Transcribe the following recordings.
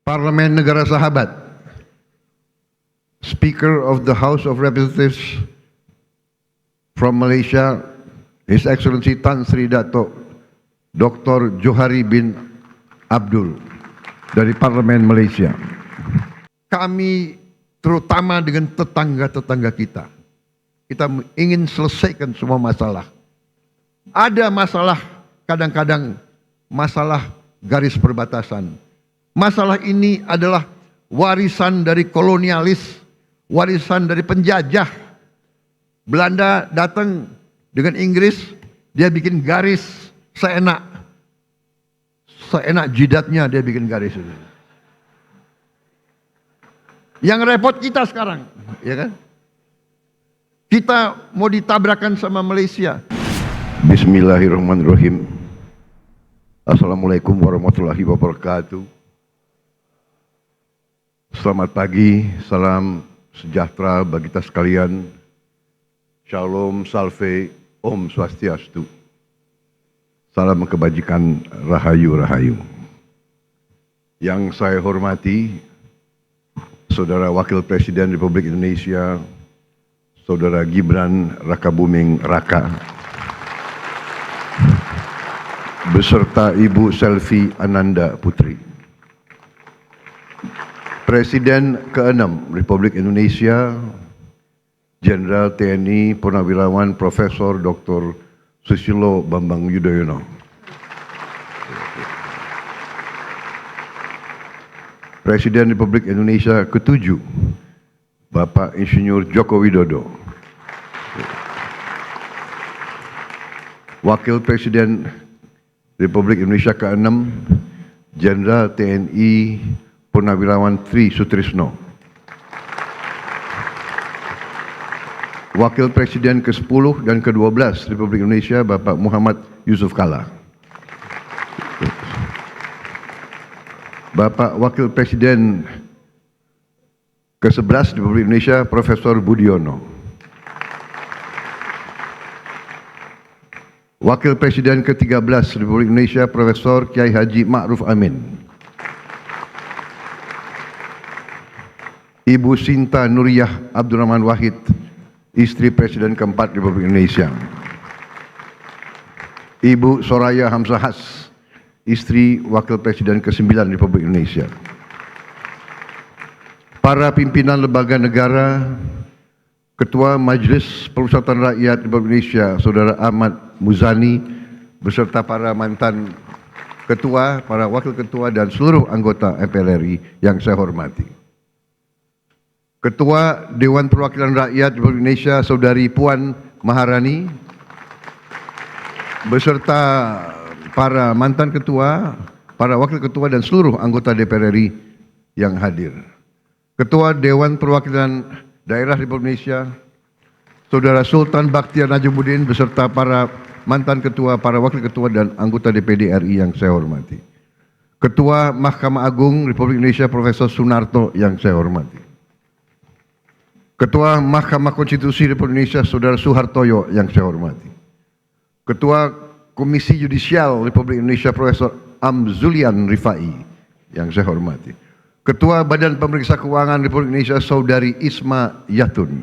Parlemen Negara Sahabat, Speaker of the House of Representatives from Malaysia, His Excellency Tan Sri Dato' Dr. Johari bin Abdul dari Parlemen Malaysia. Kami terutama dengan tetangga-tetangga kita ingin selesaikan semua masalah. Ada masalah, kadang-kadang masalah garis perbatasan. Masalah ini adalah warisan dari kolonialis, warisan dari penjajah. Belanda datang dengan Inggris, dia bikin garis seenak jidatnya, dia bikin garis itu. Yang repot kita sekarang, ya kan? Kita mau ditabrakan sama Malaysia. Bismillahirrahmanirrahim. Assalamualaikum warahmatullahi wabarakatuh. Selamat pagi, salam sejahtera bagi kita sekalian. Shalom, salve, Om Swastiastu. Salam kebajikan, rahayu-rahayu. Yang saya hormati, Saudara Wakil Presiden Republik Indonesia, Saudara Gibran Rakabuming Raka, beserta Ibu Selvi Ananda Putri. Presiden ke-6 Republik Indonesia, Jenderal TNI Purnawirawan Profesor Dr. Susilo Bambang Yudhoyono. Presiden Republik Indonesia ke-7, Bapak Insinyur Joko Widodo. Wakil Presiden Republik Indonesia ke-6, Jenderal TNI Purnawirawan Tri Sutrisno. Wakil Presiden ke-10 dan ke-12 Republik Indonesia, Bapak Muhammad Yusuf Kalla. Bapak Wakil Presiden ke-11 Republik Indonesia, Profesor Budiono. Wakil Presiden ke-13 Republik Indonesia, Profesor Kiai Haji Ma'ruf Amin. Ibu Sinta Nuriyah Abdurrahman Wahid, istri Presiden keempat Republik Indonesia. Ibu Soraya Hamzahas, istri Wakil Presiden ke-9 Republik Indonesia. Para pimpinan lembaga negara, Ketua Majelis Permusyawaratan Rakyat Republik Indonesia, Saudara Ahmad Muzani, beserta para mantan ketua, para wakil ketua, dan seluruh anggota MPR RI yang saya hormati. Ketua Dewan Perwakilan Rakyat Republik Indonesia, Saudari Puan Maharani, beserta para mantan ketua, para wakil ketua, dan seluruh anggota DPR RI yang hadir. Ketua Dewan Perwakilan Daerah Republik Indonesia, Saudara Sultan Bakhtiar Najumuddin, beserta para mantan ketua, para wakil ketua, dan anggota DPD RI yang saya hormati. Ketua Mahkamah Agung Republik Indonesia, Profesor Sunarto yang saya hormati. Ketua Mahkamah Konstitusi Republik Indonesia, Saudara Suhartoyo yang saya hormati. Ketua Komisi Yudisial Republik Indonesia, Profesor Amzulian Rifai yang saya hormati. Ketua Badan Pemeriksa Keuangan Republik Indonesia, Saudari Isma Yatun.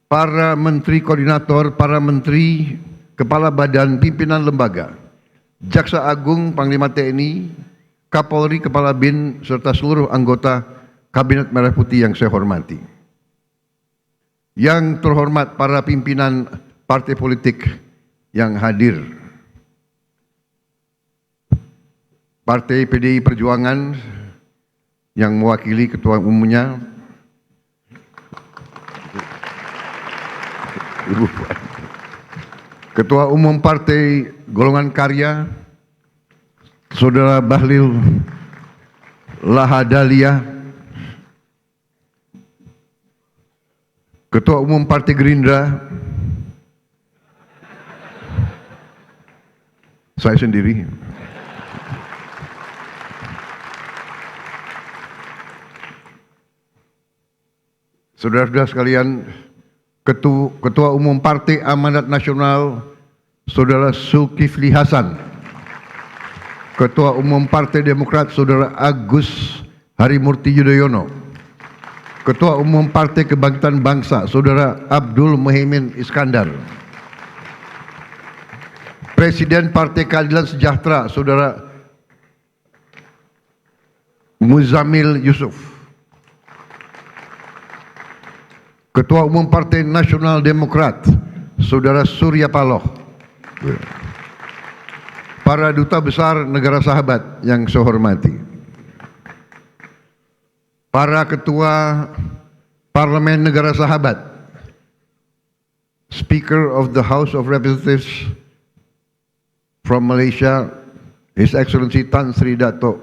Para Menteri Koordinator, para Menteri, Kepala Badan, Pimpinan Lembaga, Jaksa Agung, Panglima TNI, Kapolri, Kepala BIN, serta seluruh anggota Kabinet Merah Putih yang saya hormati. Yang terhormat para pimpinan partai politik yang hadir. Partai PDI Perjuangan yang mewakili ketua umumnya, Ketua Umum Partai Golongan Karya, Saudara Bahlil Lahadalia, Ketua Umum Partai Gerindra, saya sendiri. Saudara-saudara sekalian, Ketua Umum Partai Amanat Nasional, Saudara Zulkifli Hasan. Ketua Umum Partai Demokrat Saudara Agus Harimurti Yudhoyono, Ketua Umum Partai Kebangkitan Bangsa Saudara Abdul Muhaimin Iskandar, Presiden Partai Keadilan Sejahtera Saudara Muzamil Yusuf, Ketua Umum Partai Nasional Demokrat Saudara Surya Paloh, para duta besar negara sahabat yang saya hormati, para ketua parlemen negara sahabat, Speaker of the House of Representatives from Malaysia, His Excellency Tan Sri Dato'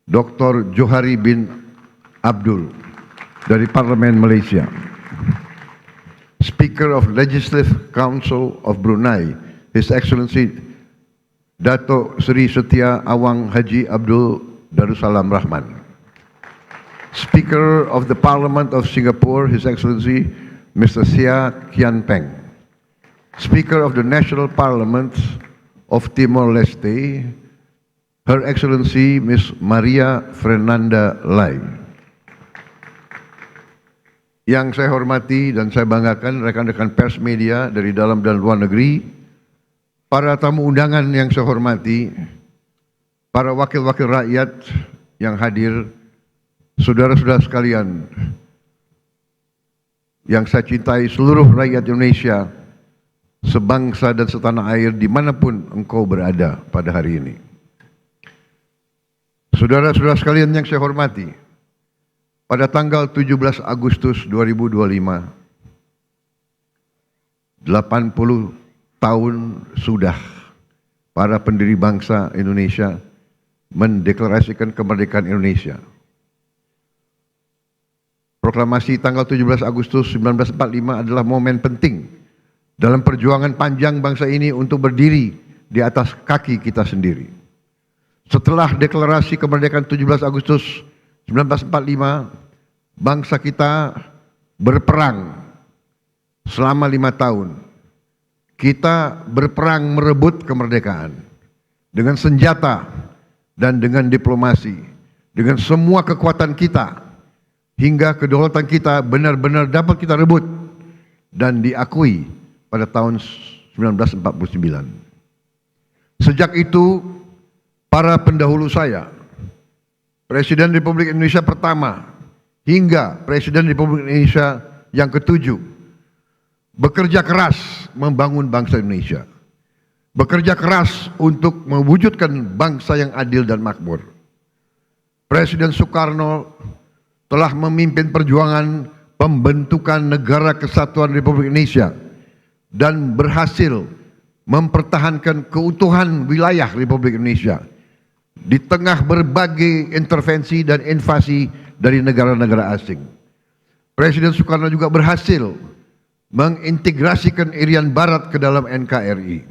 Dr. Johari bin Abdul dari Parlemen Malaysia, Speaker of Legislative Council of Brunei, His Excellency Dato' Seri Setia Awang Haji Abdul Darussalam Rahman, Speaker of the Parliament of Singapore, His Excellency Mr. Sia Kian Peng, Speaker of the National Parliament of Timor-Leste, Her Excellency Miss Maria Fernanda Lai. Yang saya hormati dan saya banggakan rekan-rekan pers media dari dalam dan luar negeri, para tamu undangan yang saya hormati, para wakil-wakil rakyat yang hadir, saudara-saudara sekalian yang saya cintai, seluruh rakyat Indonesia, sebangsa dan setanah air dimanapun engkau berada pada hari ini. Saudara-saudara sekalian yang saya hormati, pada tanggal 17 Agustus 2025, 80 tahun sudah para pendiri bangsa Indonesia mendeklarasikan kemerdekaan Indonesia. Proklamasi tanggal 17 Agustus 1945 adalah momen penting dalam perjuangan panjang bangsa ini untuk berdiri di atas kaki kita sendiri. Setelah deklarasi kemerdekaan 17 Agustus 1945, bangsa kita berperang selama 5 tahun. Kita berperang merebut kemerdekaan dengan senjata dan dengan diplomasi, dengan semua kekuatan kita, hingga kedaulatan kita benar-benar dapat kita rebut dan diakui pada tahun 1949. Sejak itu, para pendahulu saya, Presiden Republik Indonesia pertama hingga Presiden Republik Indonesia yang ketujuh, bekerja keras membangun bangsa Indonesia, bekerja keras untuk mewujudkan bangsa yang adil dan makmur. Presiden Soekarno telah memimpin perjuangan pembentukan Negara Kesatuan Republik Indonesia dan berhasil mempertahankan keutuhan wilayah Republik Indonesia di tengah berbagai intervensi dan invasi dari negara-negara asing. Presiden Soekarno juga berhasil mengintegrasikan Irian Barat ke dalam NKRI.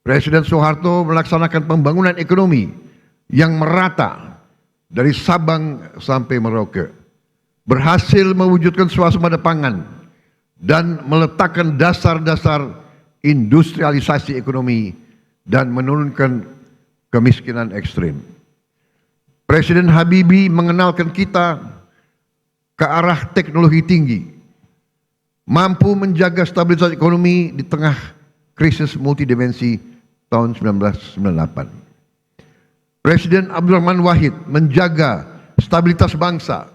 Presiden Soeharto melaksanakan pembangunan ekonomi yang merata dari Sabang sampai Merauke, berhasil mewujudkan swasembada pangan dan meletakkan dasar-dasar industrialisasi ekonomi dan menurunkan kemiskinan ekstrim. Presiden Habibie mengenalkan kita ke arah teknologi tinggi, mampu menjaga stabilitas ekonomi di tengah krisis multidimensi tahun 1998. Presiden Abdurrahman Wahid menjaga stabilitas bangsa,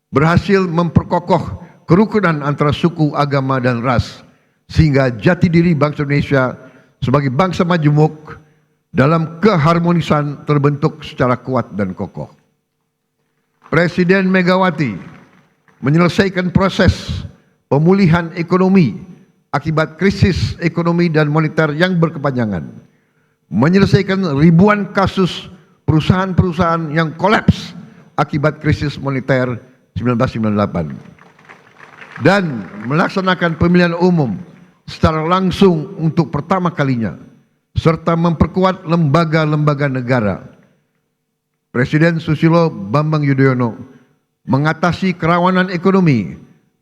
berhasil memperkokoh kerukunan antara suku, agama, dan ras, sehingga jati diri bangsa Indonesia sebagai bangsa majemuk dalam keharmonisan terbentuk secara kuat dan kokoh. Presiden Megawati menyelesaikan proses pemulihan ekonomi akibat krisis ekonomi dan moneter yang berkepanjangan, menyelesaikan ribuan kasus perusahaan-perusahaan yang kolaps akibat krisis moneter 1998, dan melaksanakan pemilihan umum secara langsung untuk pertama kalinya, serta memperkuat lembaga-lembaga negara. Presiden Susilo Bambang Yudhoyono mengatasi kerawanan ekonomi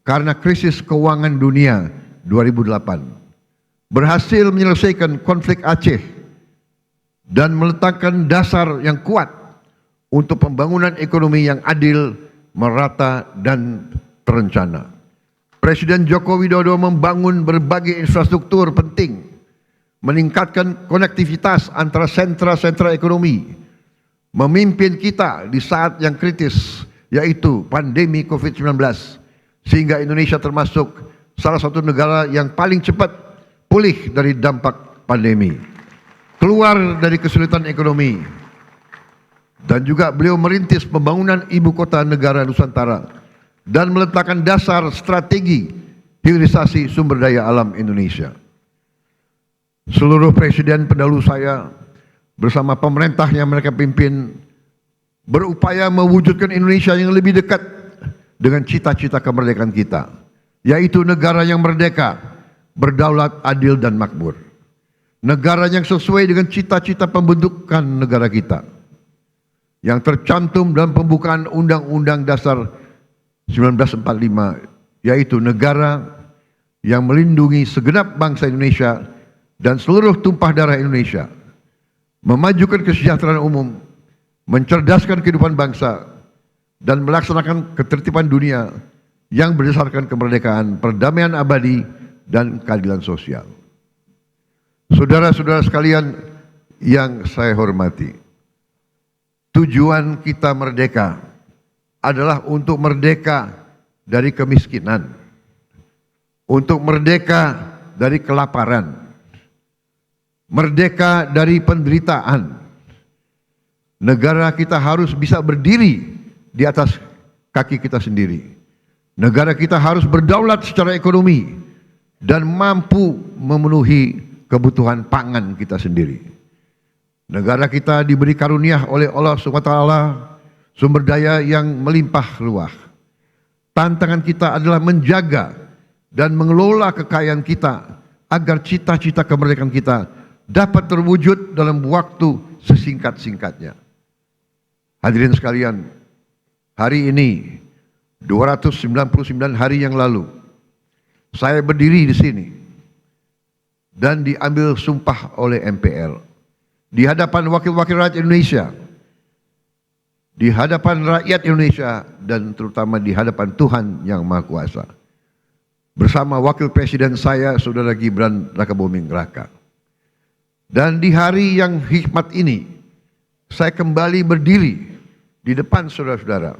karena krisis keuangan dunia 2008, berhasil menyelesaikan konflik Aceh dan meletakkan dasar yang kuat untuk pembangunan ekonomi yang adil, merata, dan terencana. Presiden Joko Widodo membangun berbagai infrastruktur penting, meningkatkan konektivitas antara sentra-sentra ekonomi, memimpin kita di saat yang kritis, yaitu pandemi COVID-19, sehingga Indonesia termasuk salah satu negara yang paling cepat pulih dari dampak pandemi, keluar dari kesulitan ekonomi, dan juga beliau merintis pembangunan ibu kota negara Nusantara dan meletakkan dasar strategi hilirisasi sumber daya alam Indonesia. Seluruh presiden pendahulu saya bersama pemerintah yang mereka pimpin berupaya mewujudkan Indonesia yang lebih dekat dengan cita-cita kemerdekaan kita, yaitu negara yang merdeka, berdaulat, adil, dan makmur. Negara yang sesuai dengan cita-cita pembentukan negara kita, yang tercantum dalam pembukaan Undang-Undang Dasar 1945, yaitu negara yang melindungi segenap bangsa Indonesia dan seluruh tumpah darah Indonesia, memajukan kesejahteraan umum, mencerdaskan kehidupan bangsa, dan melaksanakan ketertiban dunia yang berdasarkan kemerdekaan, perdamaian abadi, dan keadilan sosial. Saudara-saudara sekalian yang saya hormati, tujuan kita merdeka adalah untuk merdeka dari kemiskinan, untuk merdeka dari kelaparan, merdeka dari penderitaan. Negara kita harus bisa berdiri di atas kaki kita sendiri. Negara kita harus berdaulat secara ekonomi dan mampu memenuhi kebutuhan pangan kita sendiri. Negara kita diberi karunia oleh Allah SWT sumber daya yang melimpah ruah. Tantangan kita adalah menjaga dan mengelola kekayaan kita agar cita-cita kemerdekaan kita dapat terwujud dalam waktu sesingkat-singkatnya. Hadirin sekalian, hari ini 299 hari yang lalu saya berdiri di sini dan diambil sumpah oleh MPR di hadapan wakil-wakil rakyat Indonesia, di hadapan rakyat Indonesia, dan terutama di hadapan Tuhan Yang Maha Kuasa, bersama wakil presiden saya, Saudara Gibran Rakabuming Raka. Dan di hari yang hikmat ini, saya kembali berdiri di depan saudara-saudara,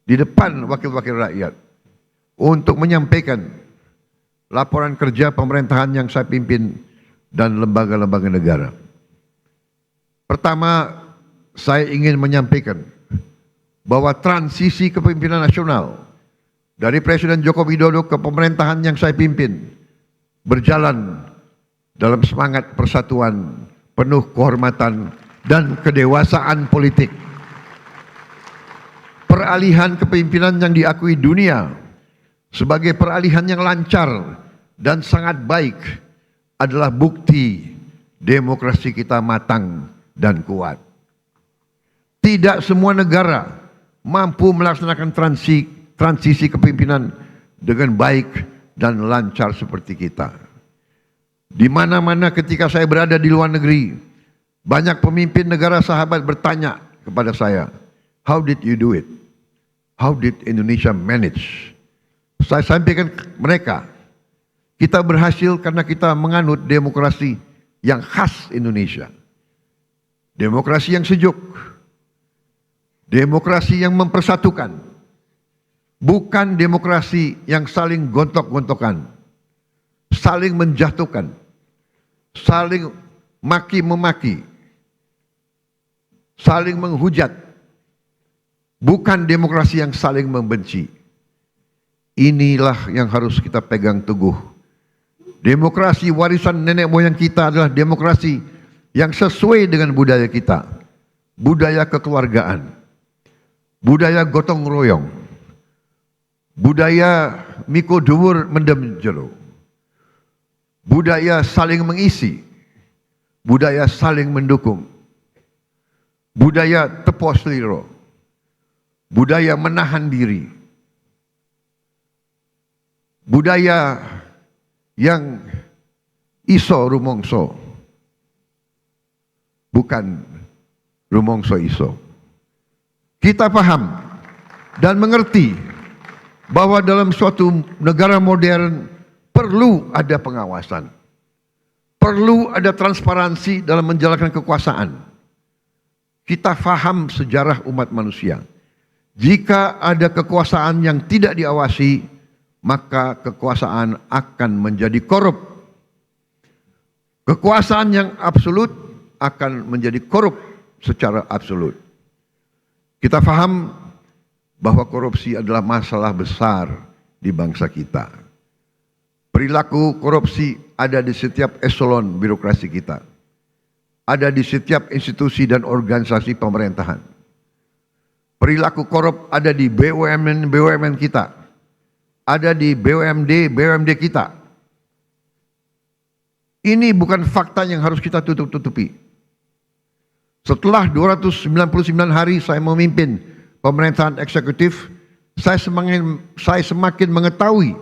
di depan wakil-wakil rakyat, untuk menyampaikan laporan kerja pemerintahan yang saya pimpin dan lembaga-lembaga negara. Pertama, saya ingin menyampaikan bahwa transisi kepemimpinan nasional dari Presiden Joko Widodo ke pemerintahan yang saya pimpin berjalan dalam semangat persatuan, penuh kehormatan dan kedewasaan politik. Peralihan kepemimpinan yang diakui dunia sebagai peralihan yang lancar dan sangat baik adalah bukti demokrasi kita matang dan kuat. Tidak semua negara mampu melaksanakan transisi kepemimpinan dengan baik dan lancar seperti kita. Di mana-mana ketika saya berada di luar negeri, banyak pemimpin negara sahabat bertanya kepada saya, "How did you do it? How did Indonesia manage?" Saya sampaikan ke mereka, kita berhasil karena kita menganut demokrasi yang khas Indonesia. Demokrasi yang sejuk, demokrasi yang mempersatukan, bukan demokrasi yang saling gontok-gontokan, saling menjatuhkan, saling maki-memaki, saling menghujat, bukan demokrasi yang saling membenci. Inilah yang harus kita pegang teguh. Demokrasi warisan nenek moyang kita adalah demokrasi yang sesuai dengan budaya kita, budaya kekeluargaan, budaya gotong royong, budaya miko dhuwur mendem jero, budaya saling mengisi, budaya saling mendukung, budaya tepo sliro, budaya menahan diri, budaya yang iso rumongso, bukan rumongso iso. Kita paham dan mengerti bahwa dalam suatu negara modern perlu ada pengawasan, perlu ada transparansi dalam menjalankan kekuasaan. Kita paham sejarah umat manusia. Jika ada kekuasaan yang tidak diawasi, maka kekuasaan akan menjadi korup. Kekuasaan yang absolut akan menjadi korup secara absolut. Kita paham bahwa korupsi adalah masalah besar di bangsa kita. Perilaku korupsi ada di setiap eselon birokrasi kita. Ada di setiap institusi dan organisasi pemerintahan. Perilaku korup ada di BUMN kita. Ada di BUMD kita. Ini bukan fakta yang harus kita tutup-tutupi. Setelah 299 hari saya memimpin pemerintahan eksekutif, saya semakin mengetahui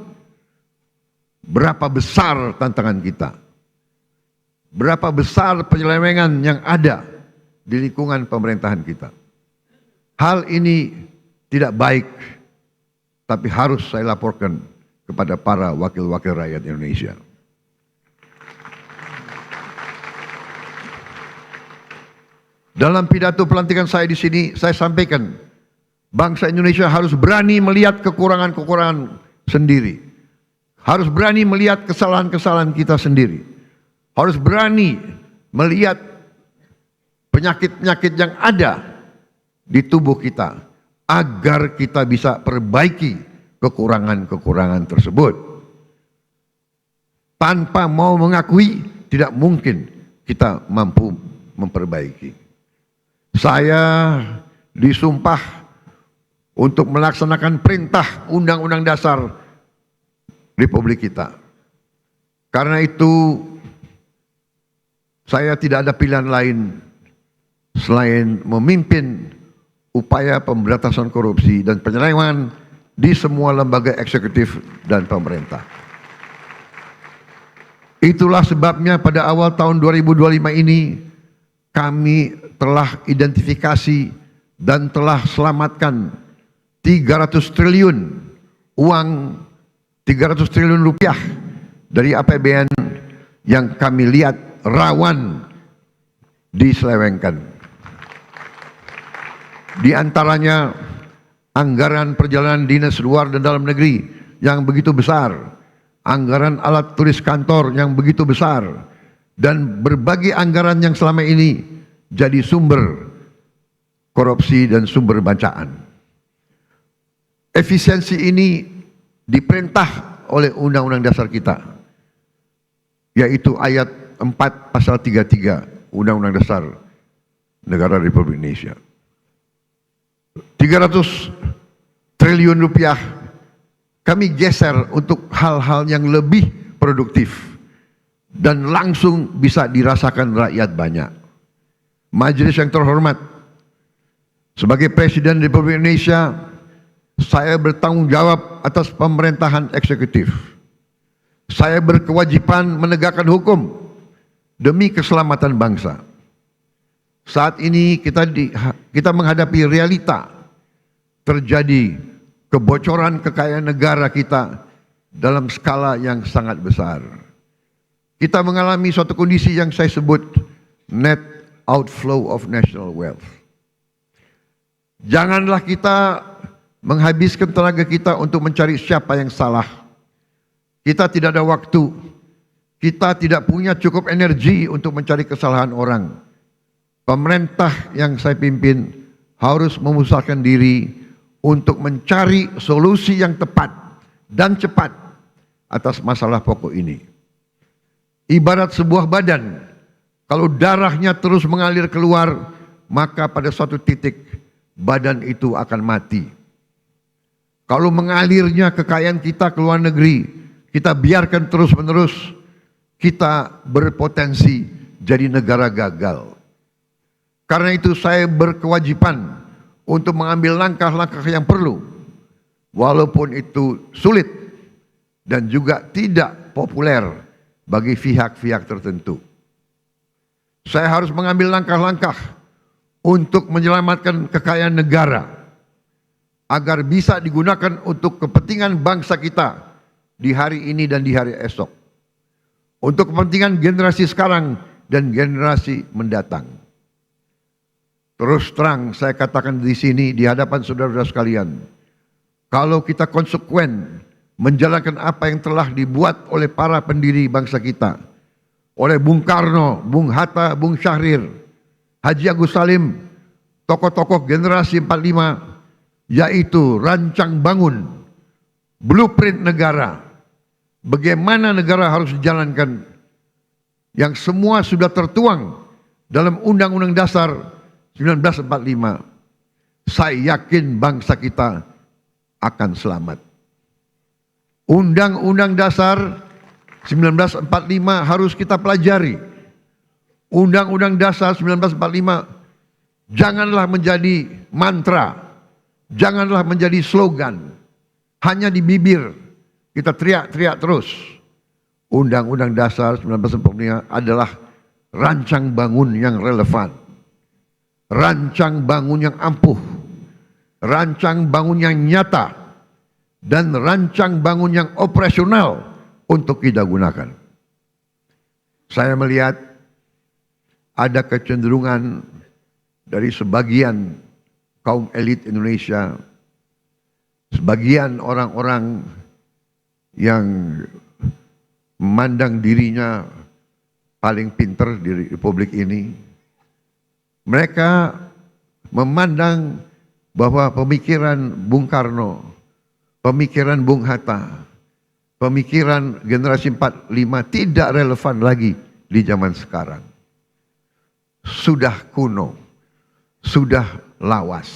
berapa besar tantangan kita. Berapa besar penyelewengan yang ada di lingkungan pemerintahan kita. Hal ini tidak baik, tapi harus saya laporkan kepada para wakil-wakil rakyat Indonesia. Dalam pidato pelantikan saya di sini, saya sampaikan, bangsa Indonesia harus berani melihat kekurangan-kekurangan sendiri. Harus berani melihat kesalahan-kesalahan kita sendiri. Harus berani melihat penyakit-penyakit yang ada di tubuh kita, agar kita bisa perbaiki kekurangan-kekurangan tersebut. Tanpa mau mengakui, tidak mungkin kita mampu memperbaiki. Saya disumpah untuk melaksanakan perintah Undang-Undang Dasar Republik kita. Karena itu, saya tidak ada pilihan lain selain memimpin upaya pemberantasan korupsi dan penyelewengan di semua lembaga eksekutif dan pemerintah. Itulah sebabnya pada awal tahun 2025 ini kami telah identifikasi dan telah selamatkan 300 triliun uang, 300 triliun rupiah dari APBN yang kami lihat rawan diselewengkan. Di antaranya anggaran perjalanan dinas luar dan dalam negeri yang begitu besar, anggaran alat tulis kantor yang begitu besar, dan berbagai anggaran yang selama ini jadi sumber korupsi dan sumber bacaan. Efisiensi ini diperintah oleh Undang-Undang Dasar kita, yaitu ayat 4 pasal 33 Undang-Undang Dasar Negara Republik Indonesia. 300 triliun rupiah kami geser untuk hal-hal yang lebih produktif dan langsung bisa dirasakan rakyat banyak. Majelis yang terhormat, sebagai Presiden Republik Indonesia, saya bertanggung jawab atas pemerintahan eksekutif. Saya berkewajiban menegakkan hukum demi keselamatan bangsa. Saat ini kita menghadapi realita terjadi kebocoran kekayaan negara kita dalam skala yang sangat besar. Kita mengalami suatu kondisi yang saya sebut net outflow of national wealth. Janganlah kita menghabiskan tenaga kita untuk mencari siapa yang salah. Kita tidak ada waktu. Kita tidak punya cukup energi untuk mencari kesalahan orang. Pemerintah yang saya pimpin harus memusatkan diri untuk mencari solusi yang tepat dan cepat atas masalah pokok ini. Ibarat sebuah badan, kalau darahnya terus mengalir keluar, maka pada suatu titik badan itu akan mati. Kalau mengalirnya kekayaan kita ke luar negeri, kita biarkan terus-menerus, kita berpotensi jadi negara gagal. Karena itu saya berkewajiban untuk mengambil langkah-langkah yang perlu, walaupun itu sulit dan juga tidak populer bagi pihak-pihak tertentu. Saya harus mengambil langkah-langkah untuk menyelamatkan kekayaan negara agar bisa digunakan untuk kepentingan bangsa kita di hari ini dan di hari esok. Untuk kepentingan generasi sekarang dan generasi mendatang. Terus terang saya katakan di sini di hadapan saudara-saudara sekalian, kalau kita konsekuen menjalankan apa yang telah dibuat oleh para pendiri bangsa kita, oleh Bung Karno, Bung Hatta, Bung Syahrir, Haji Agus Salim, tokoh-tokoh generasi 45, yaitu rancang bangun, blueprint negara, bagaimana negara harus dijalankan, yang semua sudah tertuang dalam Undang-Undang Dasar 1945. Saya yakin bangsa kita akan selamat. Undang-Undang Dasar 1945 harus kita pelajari. Undang-Undang Dasar 1945 janganlah menjadi mantra, janganlah menjadi slogan, hanya di bibir kita teriak-teriak terus. Undang-Undang Dasar 1945 adalah rancang bangun yang relevan, rancang bangun yang ampuh, rancang bangun yang nyata, dan rancang bangun yang operasional untuk kita gunakan. Saya melihat ada kecenderungan dari sebagian kaum elit Indonesia, sebagian orang-orang yang memandang dirinya paling pintar di republik ini. Mereka memandang bahwa pemikiran Bung Karno, pemikiran Bung Hatta, pemikiran generasi 45 tidak relevan lagi di zaman sekarang. Sudah kuno, sudah lawas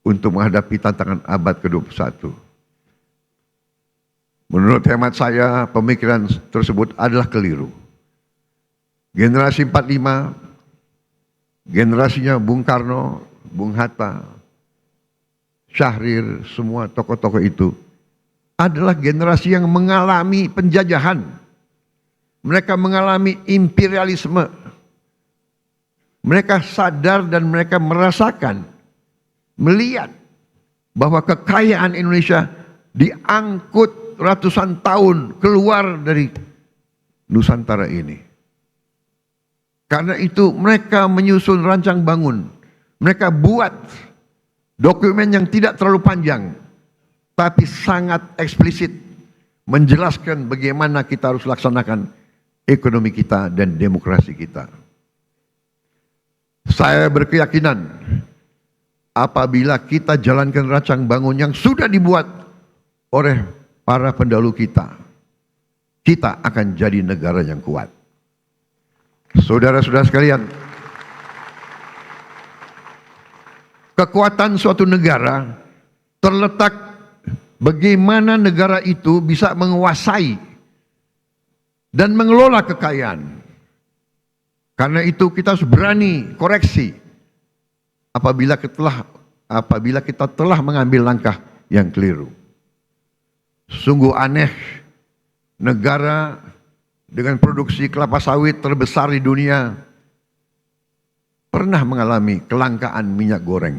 untuk menghadapi tantangan abad ke-21. Menurut hemat saya, pemikiran tersebut adalah keliru. Generasi 45, generasinya Bung Karno, Bung Hatta, Syahrir, semua tokoh-tokoh itu adalah generasi yang mengalami penjajahan. Mereka mengalami imperialisme. Mereka sadar dan mereka merasakan, melihat bahwa kekayaan Indonesia diangkut ratusan tahun keluar dari Nusantara ini. Karena itu mereka menyusun rancang bangun. Mereka buat dokumen yang tidak terlalu panjang, tapi sangat eksplisit menjelaskan bagaimana kita harus laksanakan ekonomi kita dan demokrasi kita. Saya berkeyakinan apabila kita jalankan rancang bangun yang sudah dibuat oleh para pendahulu kita, kita akan jadi negara yang kuat. Saudara-saudara sekalian, kekuatan suatu negara terletak bagaimana negara itu bisa menguasai dan mengelola kekayaan. Karena itu kita harus berani koreksi apabila kita telah mengambil langkah yang keliru. Sungguh aneh negara dengan produksi kelapa sawit terbesar di dunia pernah mengalami kelangkaan minyak goreng.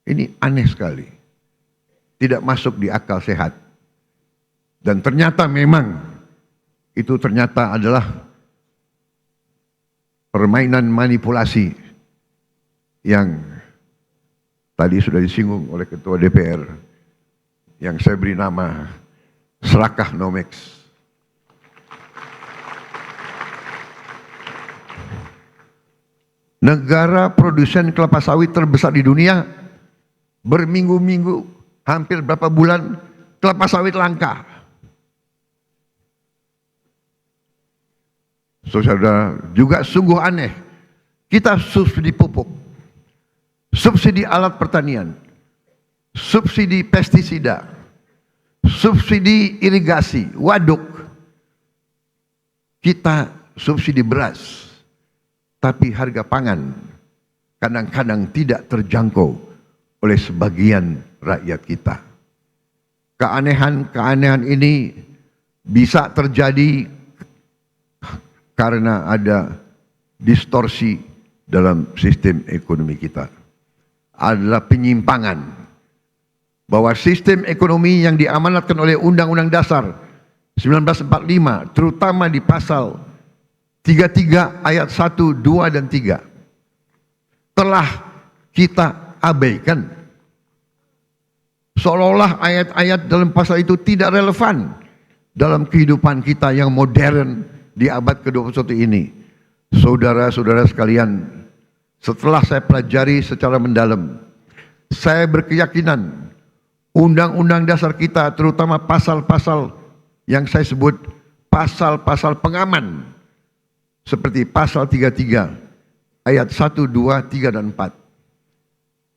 Ini aneh sekali. Tidak masuk di akal sehat. Dan ternyata memang itu ternyata adalah permainan manipulasi yang tadi sudah disinggung oleh Ketua DPR yang saya beri nama Serakah Nomex. Negara produsen kelapa sawit terbesar di dunia berminggu-minggu, hampir berapa bulan kelapa sawit langka. Saudara, juga sungguh aneh. Kita subsidi pupuk, subsidi alat pertanian, subsidi pestisida, subsidi irigasi, waduk. Kita subsidi beras. Tapi harga pangan kadang-kadang tidak terjangkau oleh sebagian rakyat kita. Keanehan-keanehan ini bisa terjadi karena ada distorsi dalam sistem ekonomi kita. Adalah penyimpangan bahwa sistem ekonomi yang diamanatkan oleh Undang-Undang Dasar 1945, terutama di pasal 33 ayat 1, 2, dan 3, telah kita abaikan. Seolah-olah ayat-ayat dalam pasal itu tidak relevan dalam kehidupan kita yang modern di abad ke-21 ini. Saudara-saudara sekalian, setelah saya pelajari secara mendalam, saya berkeyakinan Undang-Undang Dasar kita, terutama pasal-pasal yang saya sebut pasal-pasal pengaman, seperti pasal 33 ayat 1, 2, 3, dan 4,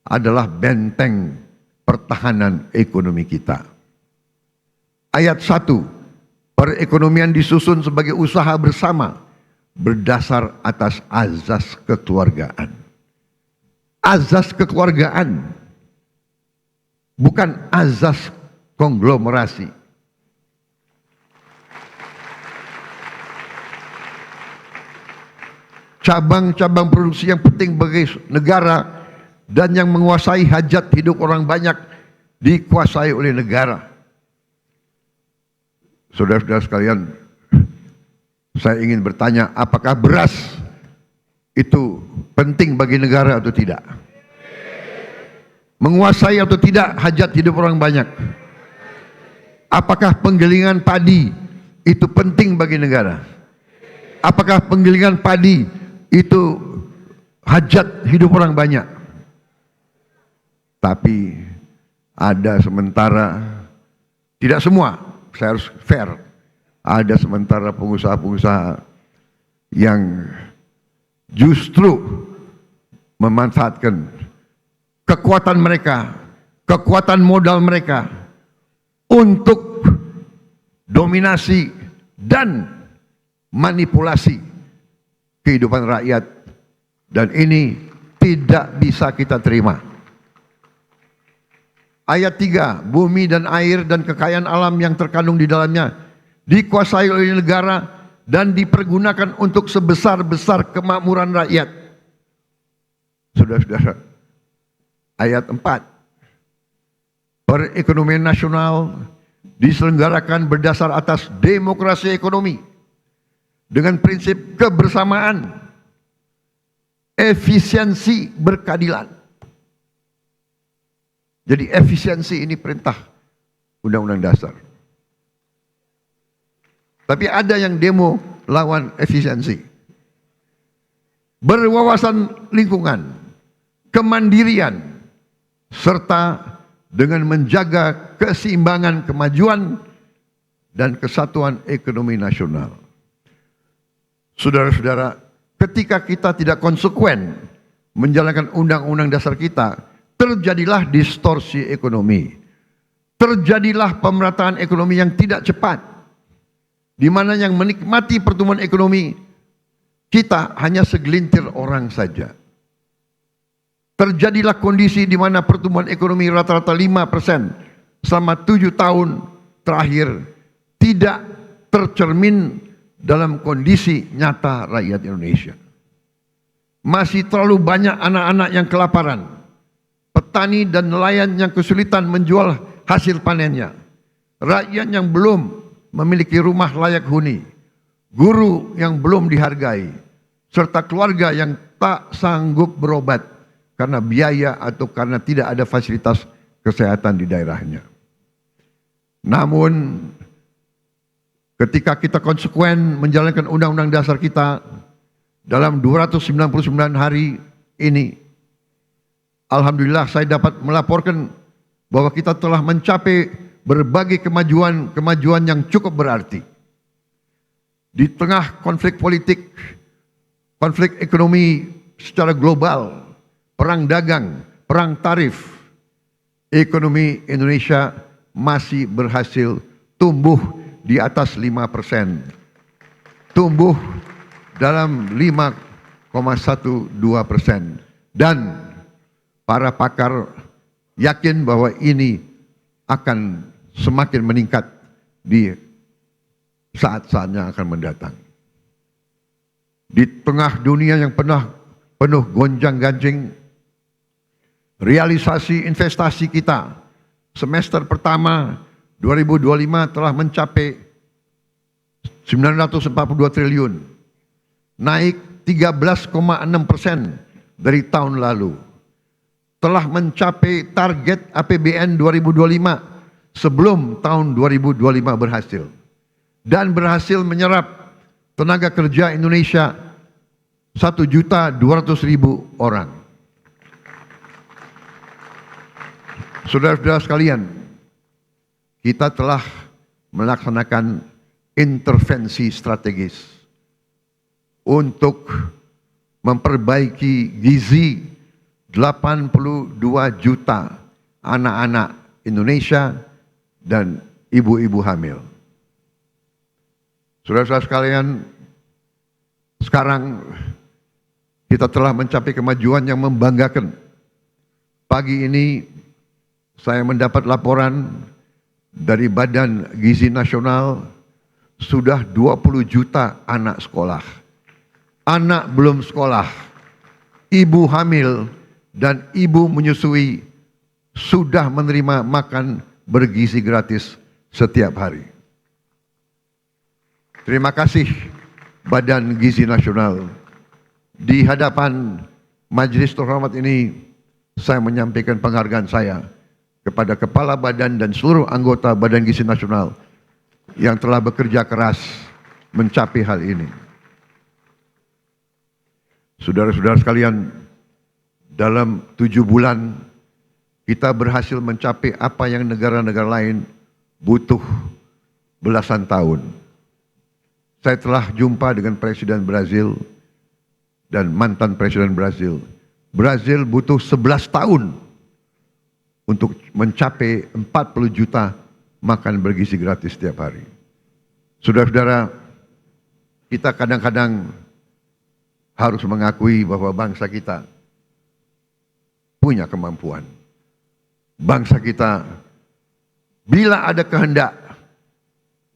adalah benteng pertahanan ekonomi kita. Ayat 1, perekonomian disusun sebagai usaha bersama berdasar atas azas kekeluargaan. Azas kekeluargaan, bukan azas konglomerasi. Cabang-cabang produksi yang penting bagi negara dan yang menguasai hajat hidup orang banyak dikuasai oleh negara. Saudara-saudara sekalian, saya ingin bertanya, apakah beras itu penting bagi negara atau tidak? Menguasai atau tidak hajat hidup orang banyak? Apakah penggilingan padi itu penting bagi negara? Apakah penggilingan padi itu hajat hidup orang banyak? Tapi ada sementara, tidak semua, saya harus fair, ada sementara pengusaha-pengusaha yang justru memanfaatkan kekuatan mereka, kekuatan modal mereka untuk dominasi dan manipulasi kehidupan rakyat, dan ini tidak bisa kita terima. Ayat 3, bumi dan air dan kekayaan alam yang terkandung di dalamnya dikuasai oleh negara dan dipergunakan untuk sebesar-besar kemakmuran rakyat. Saudara-saudara, ayat 4, perekonomian nasional diselenggarakan berdasar atas demokrasi ekonomi dengan prinsip kebersamaan, efisiensi, berkeadilan. Jadi efisiensi ini perintah Undang-Undang Dasar. Tapi ada yang demo lawan efisiensi. Berwawasan lingkungan, kemandirian, serta dengan menjaga keseimbangan kemajuan dan kesatuan ekonomi nasional. Saudara-saudara, ketika kita tidak konsekuen menjalankan Undang-Undang Dasar kita, terjadilah distorsi ekonomi. Terjadilah pemerataan ekonomi yang tidak cepat, di mana yang menikmati pertumbuhan ekonomi kita hanya segelintir orang saja. Terjadilah kondisi di mana pertumbuhan ekonomi rata-rata 5% selama 7 tahun terakhir tidak tercermin dalam kondisi nyata rakyat Indonesia. Masih terlalu banyak anak-anak yang kelaparan, petani dan nelayan yang kesulitan menjual hasil panennya, rakyat yang belum memiliki rumah layak huni, guru yang belum dihargai, serta keluarga yang tak sanggup berobat karena biaya atau karena tidak ada fasilitas kesehatan di daerahnya. Namun, ketika kita konsekuen menjalankan Undang-Undang Dasar kita dalam 299 hari ini, alhamdulillah saya dapat melaporkan bahwa kita telah mencapai berbagai kemajuan yang cukup berarti. Di tengah konflik politik, konflik ekonomi secara global, perang dagang, perang tarif, ekonomi Indonesia masih berhasil tumbuh di atas 5%. Tumbuh dalam 5,12%. Dan para pakar yakin bahwa ini akan semakin meningkat di saat-saatnya akan mendatang. Di tengah dunia yang penuh gonjang-ganjing, realisasi investasi kita semester pertama 2025 telah mencapai 942 triliun, naik 13,6% dari tahun lalu. Telah mencapai target APBN 2025 sebelum tahun 2025 berhasil. Dan berhasil menyerap tenaga kerja Indonesia 1.200.000 orang. Saudara-saudara sekalian, kita telah melaksanakan intervensi strategis untuk memperbaiki gizi 82 juta anak-anak Indonesia dan ibu-ibu hamil. Saudara-saudara sekalian, sekarang kita telah mencapai kemajuan yang membanggakan. Pagi ini saya mendapat laporan dari Badan Gizi Nasional, sudah 20 juta anak sekolah. Anak belum sekolah, ibu hamil dan ibu menyusui sudah menerima makan bergizi gratis setiap hari. Terima kasih Badan Gizi Nasional. Di hadapan majelis terhormat ini, saya menyampaikan penghargaan saya kepada Kepala Badan dan seluruh anggota Badan Gizi Nasional yang telah bekerja keras mencapai hal ini. Saudara-saudara sekalian, dalam 7 bulan kita berhasil mencapai apa yang negara-negara lain butuh belasan tahun. Saya telah jumpa dengan Presiden Brazil dan mantan Presiden Brazil. Brazil butuh 11 tahun untuk mencapai 40 juta makan bergizi gratis setiap hari. Saudara-saudara, kita kadang-kadang harus mengakui bahwa bangsa kita punya kemampuan. Bangsa kita, bila ada kehendak,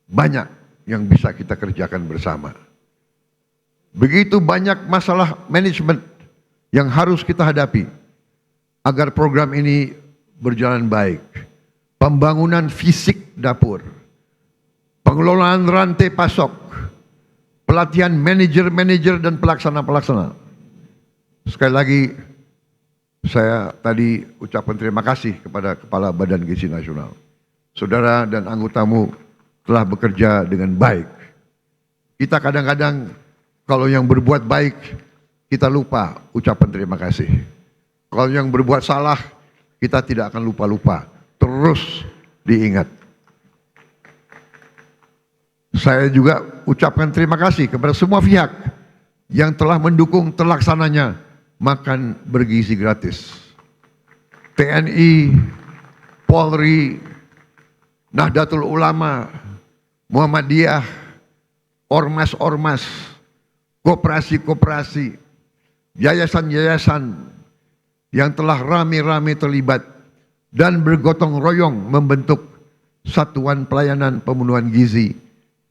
banyak yang bisa kita kerjakan bersama. Begitu banyak masalah manajemen yang harus kita hadapi agar program ini berjalan baik. Pembangunan fisik dapur, pengelolaan rantai pasok, pelatihan manajer-manajer dan pelaksana-pelaksana. Sekali lagi, saya tadi ucapkan terima kasih kepada Kepala Badan Gizi Nasional. Saudara dan anggotamu telah bekerja dengan baik. Kita kadang-kadang kalau yang berbuat baik, kita lupa ucapan terima kasih. Kalau yang berbuat salah, kita tidak akan lupa-lupa. Terus diingat. Saya juga ucapkan terima kasih kepada semua pihak yang telah mendukung terlaksananya makan bergizi gratis. TNI, Polri, Nahdlatul Ulama, Muhammadiyah, ormas-ormas, koperasi-koperasi, yayasan-yayasan yang telah rame-rame terlibat dan bergotong royong membentuk Satuan Pelayanan Pemenuhan Gizi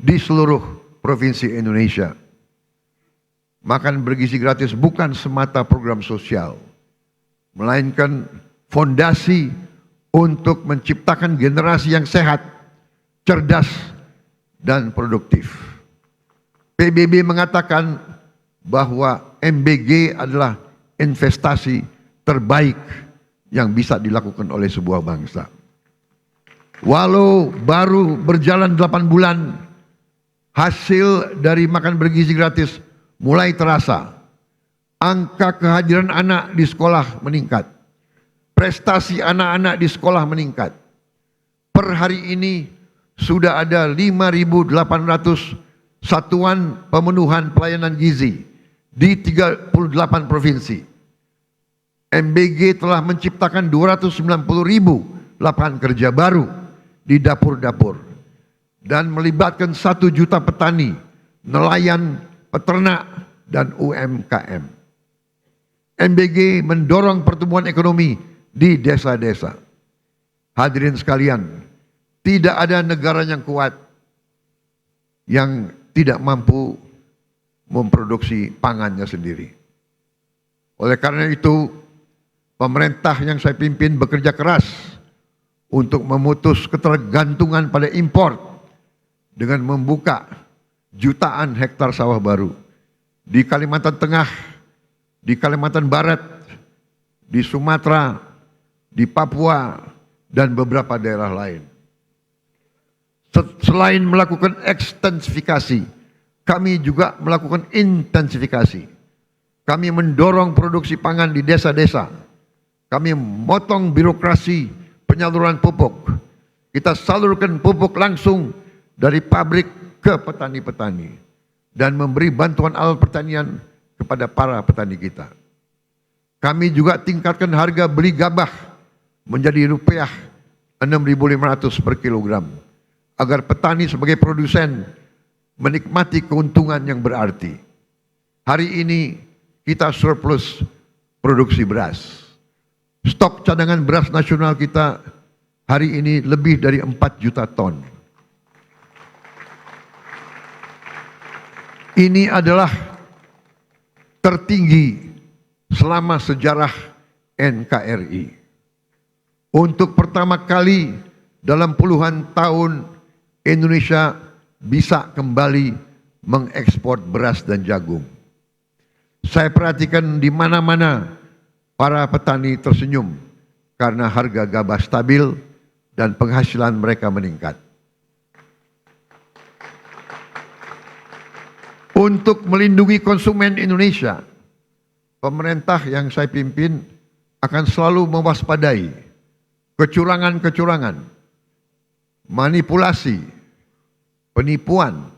di seluruh provinsi Indonesia. Makan bergizi gratis bukan semata program sosial, melainkan fondasi untuk menciptakan generasi yang sehat, cerdas, dan produktif. PBB mengatakan bahwa MBG adalah investasi terbaik yang bisa dilakukan oleh sebuah bangsa. Walau baru berjalan 8 bulan, hasil dari makan bergizi gratis mulai terasa. Angka kehadiran anak di sekolah meningkat. Prestasi anak-anak di sekolah meningkat. Per hari ini sudah ada 5.800 satuan pemenuhan pelayanan gizi di 38 provinsi. MBG telah menciptakan 290.000 lapangan kerja baru di dapur-dapur dan melibatkan 1 juta petani, nelayan, peternak, dan UMKM. MBG mendorong pertumbuhan ekonomi di desa-desa. Hadirin sekalian, tidak ada negara yang kuat yang tidak mampu memproduksi pangannya sendiri. Oleh karena itu, pemerintah yang saya pimpin bekerja keras untuk memutus ketergantungan pada impor dengan membuka jutaan hektar sawah baru di Kalimantan Tengah, di Kalimantan Barat, di Sumatera, di Papua, dan beberapa daerah lain. Selain melakukan ekstensifikasi, kami juga melakukan intensifikasi. Kami mendorong produksi pangan di desa-desa. Kami memotong birokrasi penyaluran pupuk. Kita salurkan pupuk langsung dari pabrik ke petani-petani dan memberi bantuan alat pertanian kepada para petani kita. Kami juga tingkatkan harga beli gabah menjadi rupiah 6.500 per kilogram agar petani sebagai produsen menikmati keuntungan yang berarti. Hari ini kita surplus produksi beras. Stok cadangan beras nasional kita hari ini lebih dari 4 juta ton. Ini adalah tertinggi selama sejarah NKRI. Untuk pertama kali dalam puluhan tahun Indonesia bisa kembali mengekspor beras dan jagung. Saya perhatikan di mana-mana para petani tersenyum karena harga gabah stabil dan penghasilan mereka meningkat. Untuk melindungi konsumen Indonesia, pemerintah yang saya pimpin akan selalu mewaspadai kecurangan-kecurangan, manipulasi, penipuan,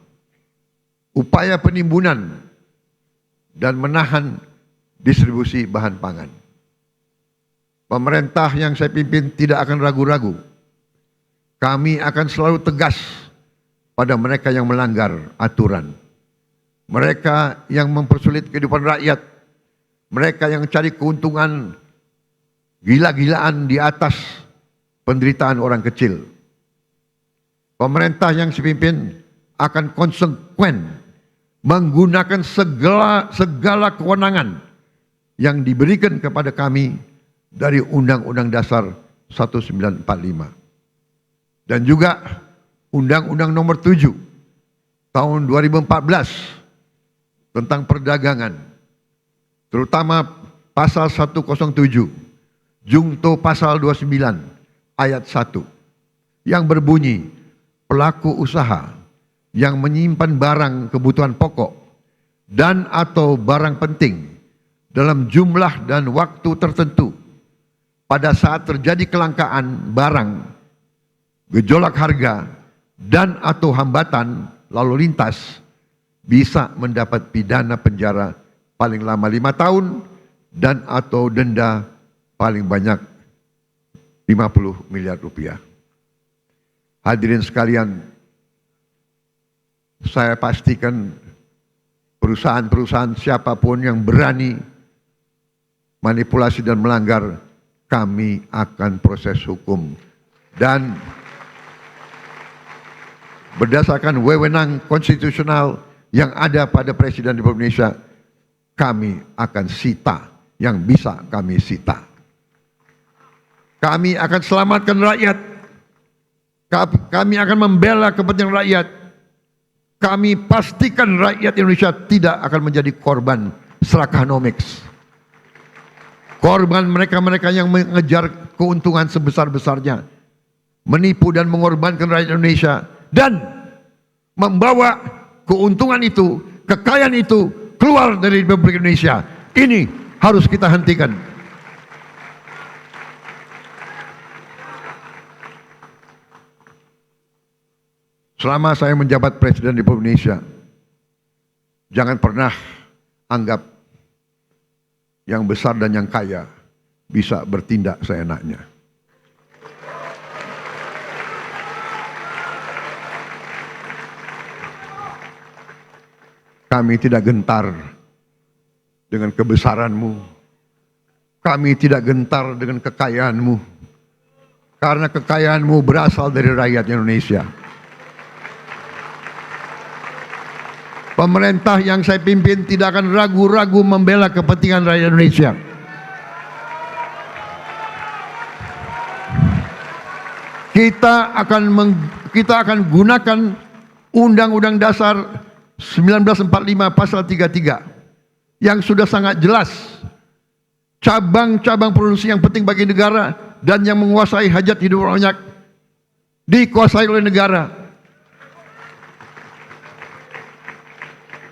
upaya penimbunan, dan menahan distribusi bahan pangan. Pemerintah yang saya pimpin tidak akan ragu-ragu. Kami akan selalu tegas pada mereka yang melanggar aturan. Mereka yang mempersulit kehidupan rakyat. Mereka yang cari keuntungan gila-gilaan di atas penderitaan orang kecil. Pemerintah yang saya pimpin akan konsekuen menggunakan segala kewenangan yang diberikan kepada kami dari Undang-Undang Dasar 1945 dan juga Undang-Undang Nomor 7 tahun 2014 tentang perdagangan, terutama pasal 107 Jungto pasal 29 ayat 1 yang berbunyi pelaku usaha yang menyimpan barang kebutuhan pokok dan atau barang penting dalam jumlah dan waktu tertentu pada saat terjadi kelangkaan barang, gejolak harga, dan atau hambatan lalu lintas bisa mendapat pidana penjara paling lama 5 tahun dan atau denda paling banyak 50 miliar rupiah. Hadirin sekalian, saya pastikan perusahaan-perusahaan siapapun yang berani manipulasi dan melanggar, kami akan proses hukum. Dan berdasarkan wewenang konstitusional yang ada pada Presiden Republik Indonesia, kami akan sita yang bisa kami sita. Kami akan selamatkan rakyat. Kami akan membela kepentingan rakyat. Kami pastikan rakyat Indonesia tidak akan menjadi korban serakanomics. Korban mereka-mereka yang mengejar keuntungan sebesar-besarnya, menipu dan mengorbankan rakyat Indonesia, dan membawa keuntungan itu, kekayaan itu keluar dari Republik Indonesia. Ini harus kita hentikan. Selama saya menjabat Presiden Republik Indonesia, jangan pernah anggap yang besar dan yang kaya bisa bertindak seenaknya. Kami tidak gentar dengan kebesaranmu. Kami tidak gentar dengan kekayaanmu. Karena kekayaanmu berasal dari rakyat Indonesia. Pemerintah yang saya pimpin tidak akan ragu-ragu membela kepentingan rakyat Indonesia. Kita akan gunakan Undang-Undang Dasar 1945 pasal 33 yang sudah sangat jelas. Cabang-cabang produksi yang penting bagi negara dan yang menguasai hajat hidup orang banyak dikuasai oleh negara.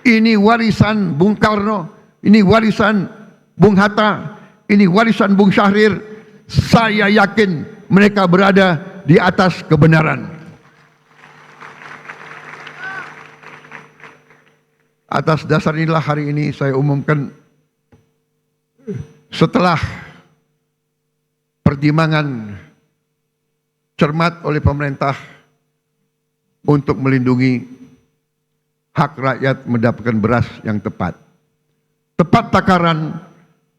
Ini warisan Bung Karno, ini warisan Bung Hatta, ini warisan Bung Syahrir. Saya yakin mereka berada di atas kebenaran. Atas dasar inilah hari ini saya umumkan, setelah pertimbangan cermat oleh pemerintah untuk melindungi hak rakyat mendapatkan beras yang tepat takaran,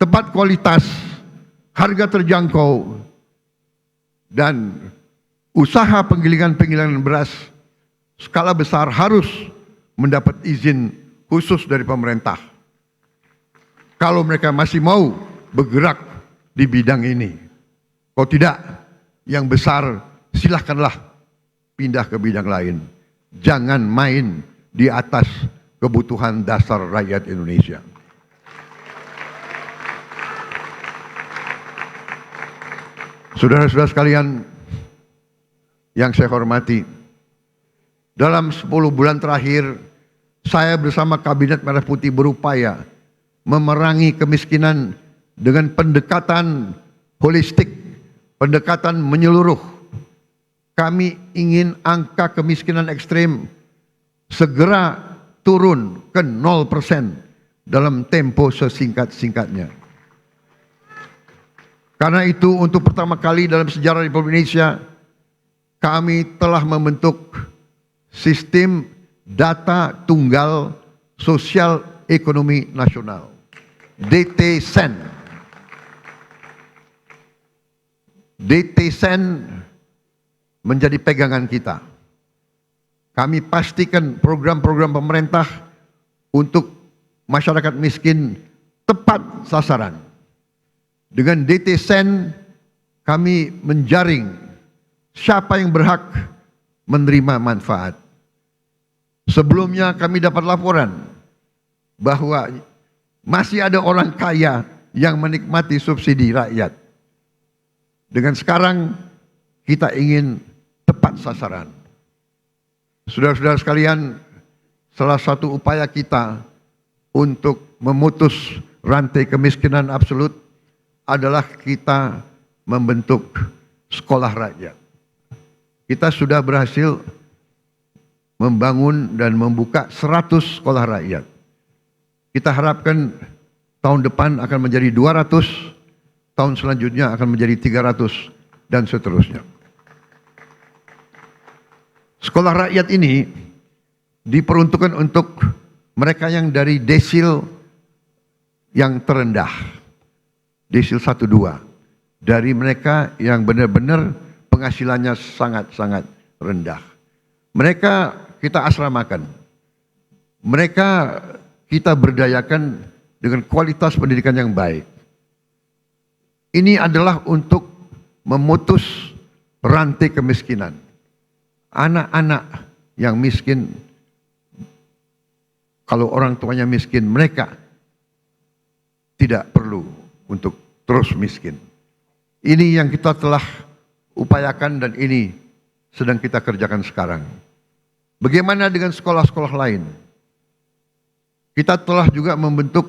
tepat kualitas, harga terjangkau, dan usaha penggilingan beras skala besar harus mendapat izin khusus dari pemerintah. Kalau mereka masih mau bergerak di bidang ini. Kalau tidak, yang besar silahkanlah pindah ke bidang lain. Jangan main di atas kebutuhan dasar rakyat Indonesia. Saudara-saudara sekalian yang saya hormati, dalam 10 bulan terakhir saya bersama Kabinet Merah Putih berupaya memerangi kemiskinan dengan pendekatan holistik, pendekatan menyeluruh. Kami ingin angka kemiskinan ekstrem segera turun ke 0% dalam tempo sesingkat-singkatnya. Karena itu untuk pertama kali dalam sejarah Republik Indonesia kami telah membentuk sistem data tunggal sosial ekonomi nasional, DTSEN. DTSEN menjadi pegangan kita. Kami pastikan program-program pemerintah untuk masyarakat miskin tepat sasaran. Dengan DTSEN kami menjaring siapa yang berhak menerima manfaat. Sebelumnya kami dapat laporan bahwa masih ada orang kaya yang menikmati subsidi rakyat. Dengan sekarang kita ingin tepat sasaran. Saudara-saudara sekalian, salah satu upaya kita untuk memutus rantai kemiskinan absolut adalah kita membentuk sekolah rakyat. Kita sudah berhasil membangun dan membuka 100 sekolah rakyat. Kita harapkan tahun depan akan menjadi 200, tahun selanjutnya akan menjadi 300, dan seterusnya. Sekolah rakyat ini diperuntukkan untuk mereka yang dari desil yang terendah, desil 1, 2, dari mereka yang benar-benar penghasilannya sangat-sangat rendah. Mereka kita asramakan, mereka kita berdayakan dengan kualitas pendidikan yang baik. Ini adalah untuk memutus rantai kemiskinan. Anak-anak yang miskin, kalau orang tuanya miskin, mereka tidak perlu untuk terus miskin. Ini yang kita telah upayakan dan ini sedang kita kerjakan sekarang. Bagaimana dengan sekolah-sekolah lain? Kita telah juga membentuk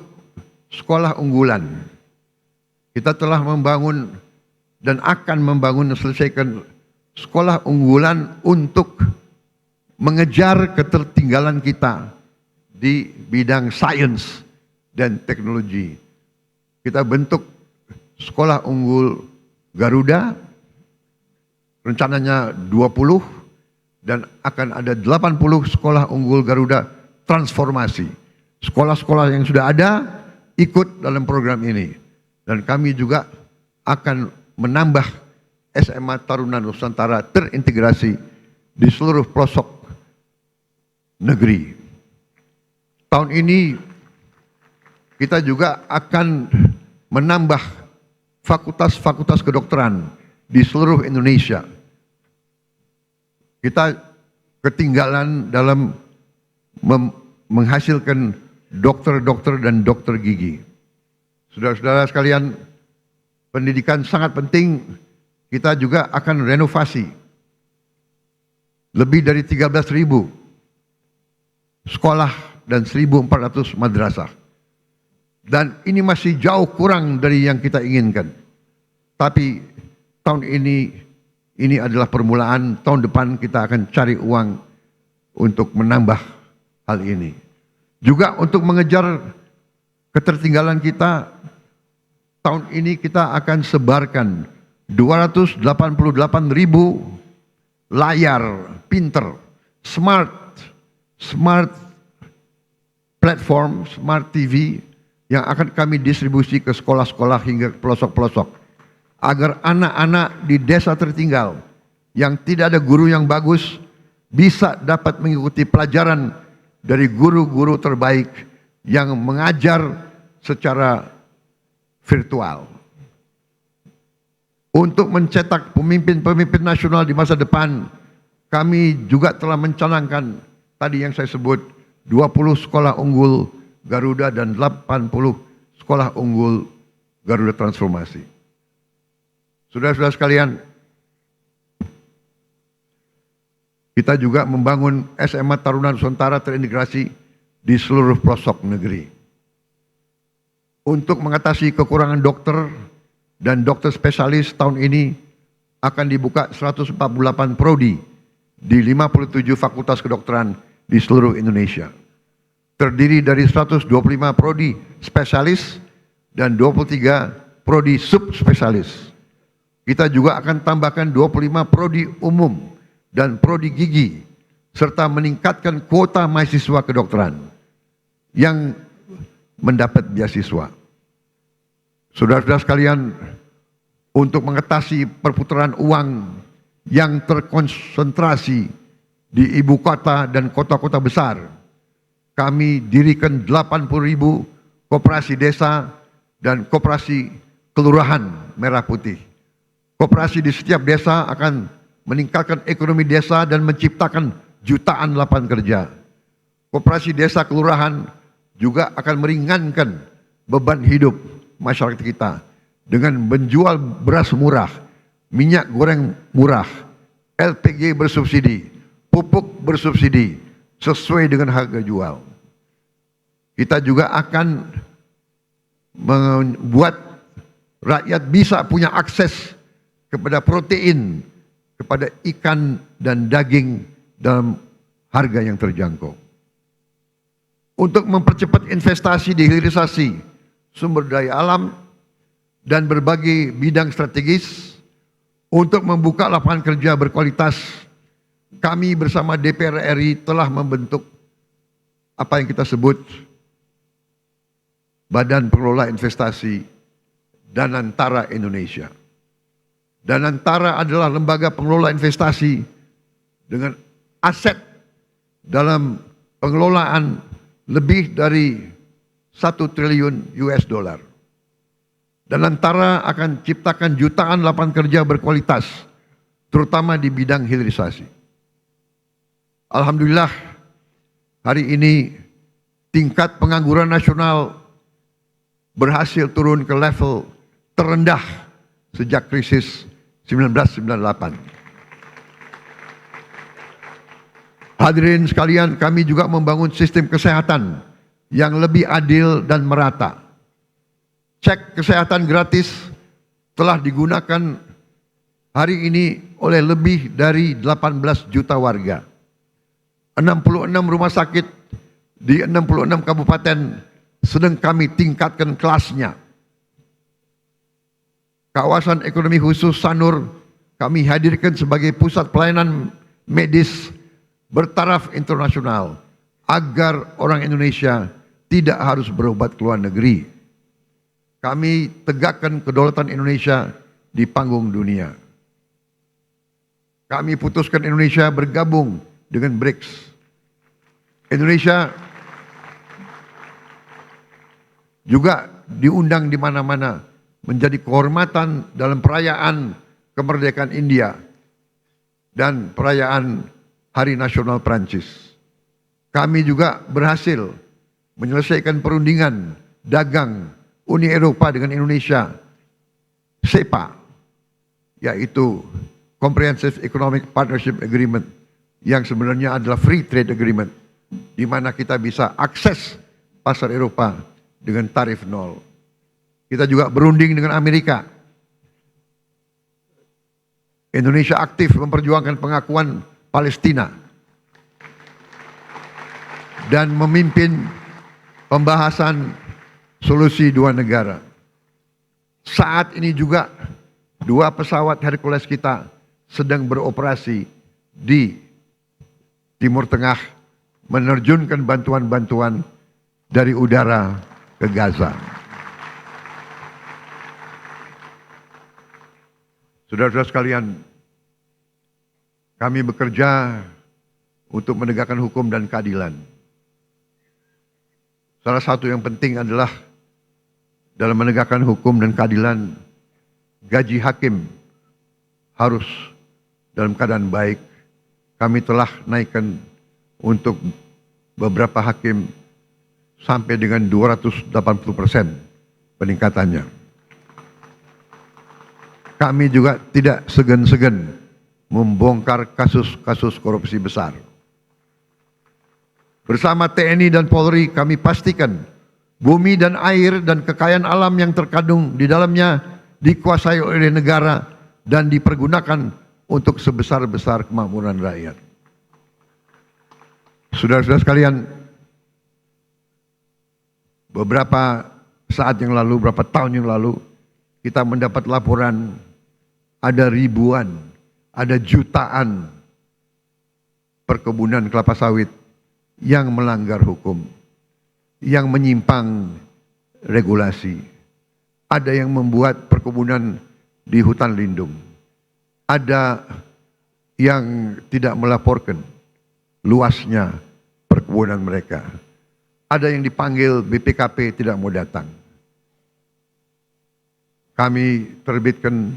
sekolah unggulan. Kita telah membangun dan akan membangun dan selesaikan sekolah unggulan untuk mengejar ketertinggalan kita di bidang sains dan teknologi. Kita bentuk sekolah unggul Garuda, rencananya 20, dan akan ada 80 sekolah unggul Garuda transformasi. Sekolah-sekolah yang sudah ada ikut dalam program ini. Dan kami juga akan menambah SMA Taruna Nusantara terintegrasi di seluruh pelosok negeri. tahun ini kita juga akan menambah fakultas-fakultas kedokteran di seluruh Indonesia. Kita ketinggalan dalam menghasilkan dokter-dokter dan dokter gigi. Saudara-saudara sekalian, pendidikan sangat penting. Kita juga akan renovasi lebih dari 13.000 sekolah dan 1.400 madrasah. Dan ini masih jauh kurang dari yang kita inginkan. Tapi tahun ini adalah permulaan. Tahun depan kita akan cari uang untuk menambah hal ini. Juga untuk mengejar ketertinggalan kita, tahun ini kita akan sebarkan 288.000 layar pinter, smart platform, smart TV yang akan kami distribusi ke sekolah-sekolah hingga ke pelosok-pelosok, agar anak-anak di desa tertinggal yang tidak ada guru yang bagus bisa dapat mengikuti pelajaran dari guru-guru terbaik yang mengajar secara virtual. Untuk mencetak pemimpin-pemimpin nasional di masa depan, kami juga telah mencanangkan tadi yang saya sebut 20 sekolah unggul Garuda dan 80 sekolah unggul Garuda Transformasi. Saudara-saudara sekalian, kita juga membangun SMA Taruna Nusantara terintegrasi di seluruh pelosok negeri. Untuk mengatasi kekurangan dokter dan dokter spesialis, tahun ini akan dibuka 148 prodi di 57 fakultas kedokteran di seluruh Indonesia. Terdiri dari 125 prodi spesialis dan 23 prodi subspesialis. Kita juga akan tambahkan 25 prodi umum dan prodi gigi, serta meningkatkan kuota mahasiswa kedokteran yang mendapat beasiswa. Saudara-saudara sekalian, untuk mengatasi perputaran uang yang terkonsentrasi di ibu kota dan kota-kota besar, kami dirikan 80.000 koperasi desa dan koperasi kelurahan merah putih. Koperasi di setiap desa akan meningkatkan ekonomi desa dan menciptakan jutaan lapangan kerja. Koperasi desa kelurahan juga akan meringankan beban hidup masyarakat kita dengan menjual beras murah, minyak goreng murah, LPG bersubsidi, pupuk bersubsidi sesuai dengan harga jual. Kita juga akan membuat rakyat bisa punya akses kepada protein, kepada ikan dan daging dalam harga yang terjangkau. Untuk mempercepat investasi di hilirisasi sumber daya alam dan berbagai bidang strategis, untuk membuka lapangan kerja berkualitas, kami bersama DPR RI telah membentuk apa yang kita sebut Badan Pengelola Investasi Danantara Indonesia. Danantara adalah lembaga pengelola investasi dengan aset dalam pengelolaan lebih dari 1 triliun US dollar. Danantara akan ciptakan jutaan lapangan kerja berkualitas, terutama di bidang hilirisasi. Alhamdulillah, hari ini tingkat pengangguran nasional berhasil turun ke level terendah sejak krisis 1998. Hadirin sekalian, kami juga membangun sistem kesehatan yang lebih adil dan merata. Cek kesehatan gratis telah digunakan hari ini oleh lebih dari 18 juta warga. 66 rumah sakit di 66 kabupaten sedang kami tingkatkan kelasnya. Kawasan ekonomi khusus Sanur kami hadirkan sebagai pusat pelayanan medis bertaraf internasional agar orang Indonesia tidak harus berobat ke luar negeri. Kami tegakkan kedaulatan Indonesia di panggung dunia. Kami putuskan Indonesia bergabung dengan BRICS. Indonesia juga diundang di mana-mana menjadi kehormatan dalam perayaan kemerdekaan India dan perayaan Hari Nasional Prancis. Kami juga berhasil menyelesaikan perundingan dagang Uni Eropa dengan Indonesia, CEPA, yaitu Comprehensive Economic Partnership Agreement, yang sebenarnya adalah Free Trade Agreement, di mana kita bisa akses pasar Eropa dengan tarif nol. Kita juga berunding dengan Amerika. Indonesia aktif memperjuangkan pengakuan Palestina dan memimpin pembahasan solusi dua negara. Saat ini juga 2 pesawat Hercules kita sedang beroperasi di Timur Tengah, menerjunkan bantuan-bantuan dari udara ke Gaza. Saudara-saudara sekalian, kami bekerja untuk menegakkan hukum dan keadilan. Salah satu yang penting adalah dalam menegakkan hukum dan keadilan, gaji hakim harus dalam keadaan baik. Kami telah naikkan untuk beberapa hakim sampai dengan 280% peningkatannya. Kami juga tidak segan-segan membongkar kasus-kasus korupsi besar. Bersama TNI dan Polri kami pastikan bumi dan air dan kekayaan alam yang terkandung di dalamnya dikuasai oleh negara dan dipergunakan untuk sebesar-besar kemakmuran rakyat. Saudara-saudara sekalian, beberapa saat yang lalu, beberapa tahun yang lalu, kita mendapat laporan ada ribuan, ada jutaan perkebunan kelapa sawit yang melanggar hukum, yang menyimpang regulasi. Ada yang membuat perkebunan di hutan lindung. Ada yang tidak melaporkan luasnya perkebunan mereka. Ada yang dipanggil BPKP tidak mau datang. Kami terbitkan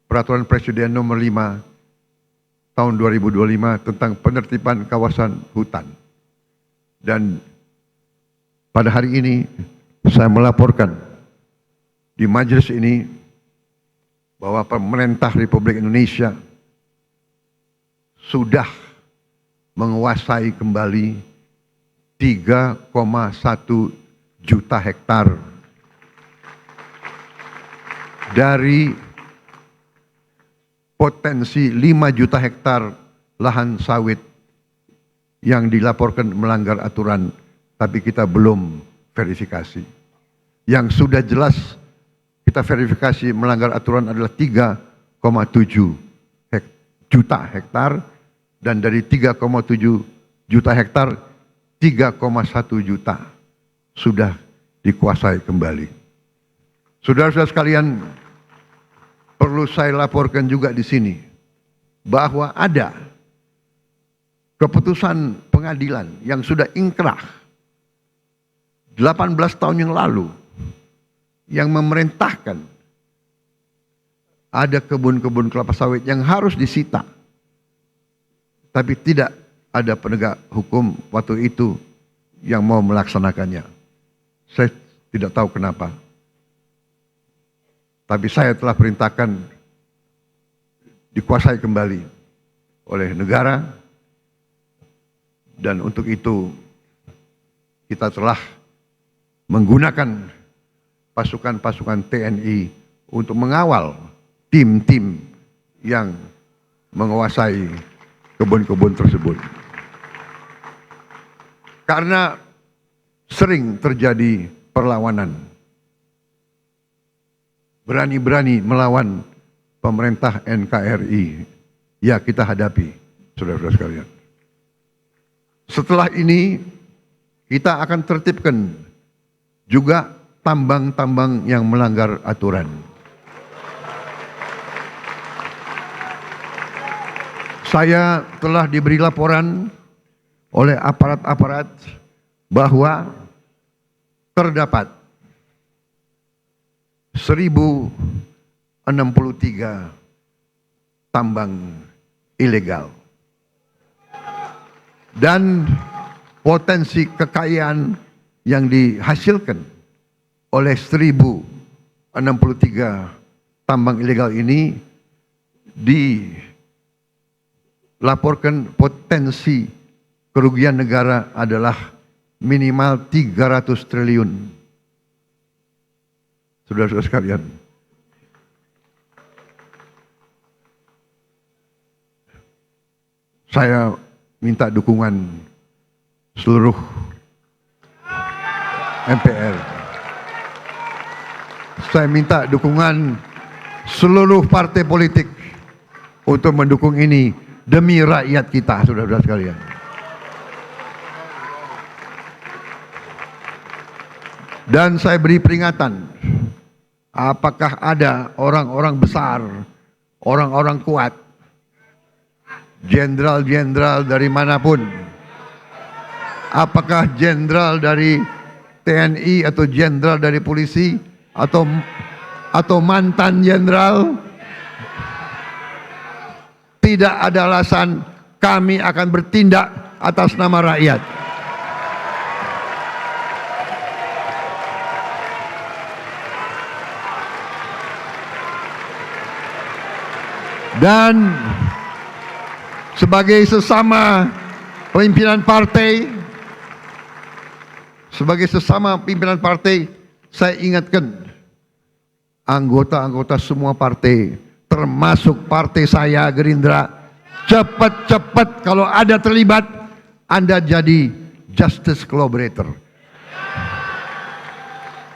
Peraturan Presiden Nomor 5 tahun 2025 tentang penertiban kawasan hutan. Dan pada hari ini saya melaporkan di majelis ini bahwa pemerintah Republik Indonesia sudah menguasai kembali 3,1 juta hektar dari potensi 5 juta hektar lahan sawit yang dilaporkan melanggar aturan, tapi kita belum verifikasi. Yang sudah jelas kita verifikasi melanggar aturan adalah 3,7 juta hektar, dan dari 3,7 juta hektar 3,1 juta sudah dikuasai kembali. Saudara-saudara sekalian, perlu saya laporkan juga di sini bahwa ada keputusan pengadilan yang sudah ingkrah 18 tahun yang lalu yang memerintahkan ada kebun-kebun kelapa sawit yang harus disita, tapi tidak ada penegak hukum waktu itu yang mau melaksanakannya. Saya tidak tahu kenapa. Tapi saya telah perintahkan dikuasai kembali oleh negara, dan untuk itu kita telah menggunakan pasukan-pasukan TNI untuk mengawal tim-tim yang menguasai kebun-kebun tersebut. Karena sering terjadi perlawanan, berani-berani melawan pemerintah NKRI, ya kita hadapi, saudara-saudara sekalian. Setelah ini kita akan tertibkan juga tambang-tambang yang melanggar aturan. Saya telah diberi laporan oleh aparat-aparat bahwa terdapat 1063 tambang ilegal. Dan potensi kekayaan yang dihasilkan oleh 1063 tambang ilegal ini dilaporkan potensi kerugian negara adalah minimal 300 triliun. Saudara-saudara sekalian, saya minta dukungan seluruh MPR. Saya minta dukungan seluruh partai politik untuk mendukung ini demi rakyat kita, saudara-saudara sekalian. Dan saya beri peringatan, apakah ada orang-orang besar, orang-orang kuat, jenderal-jenderal dari manapun, apakah jenderal dari TNI atau jenderal dari polisi atau mantan jenderal, tidak ada alasan kami akan bertindak atas nama rakyat. Dan sebagai sesama pimpinan partai, saya ingatkan anggota-anggota semua partai, termasuk partai saya Gerindra, cepat-cepat kalau ada terlibat, Anda jadi justice collaborator.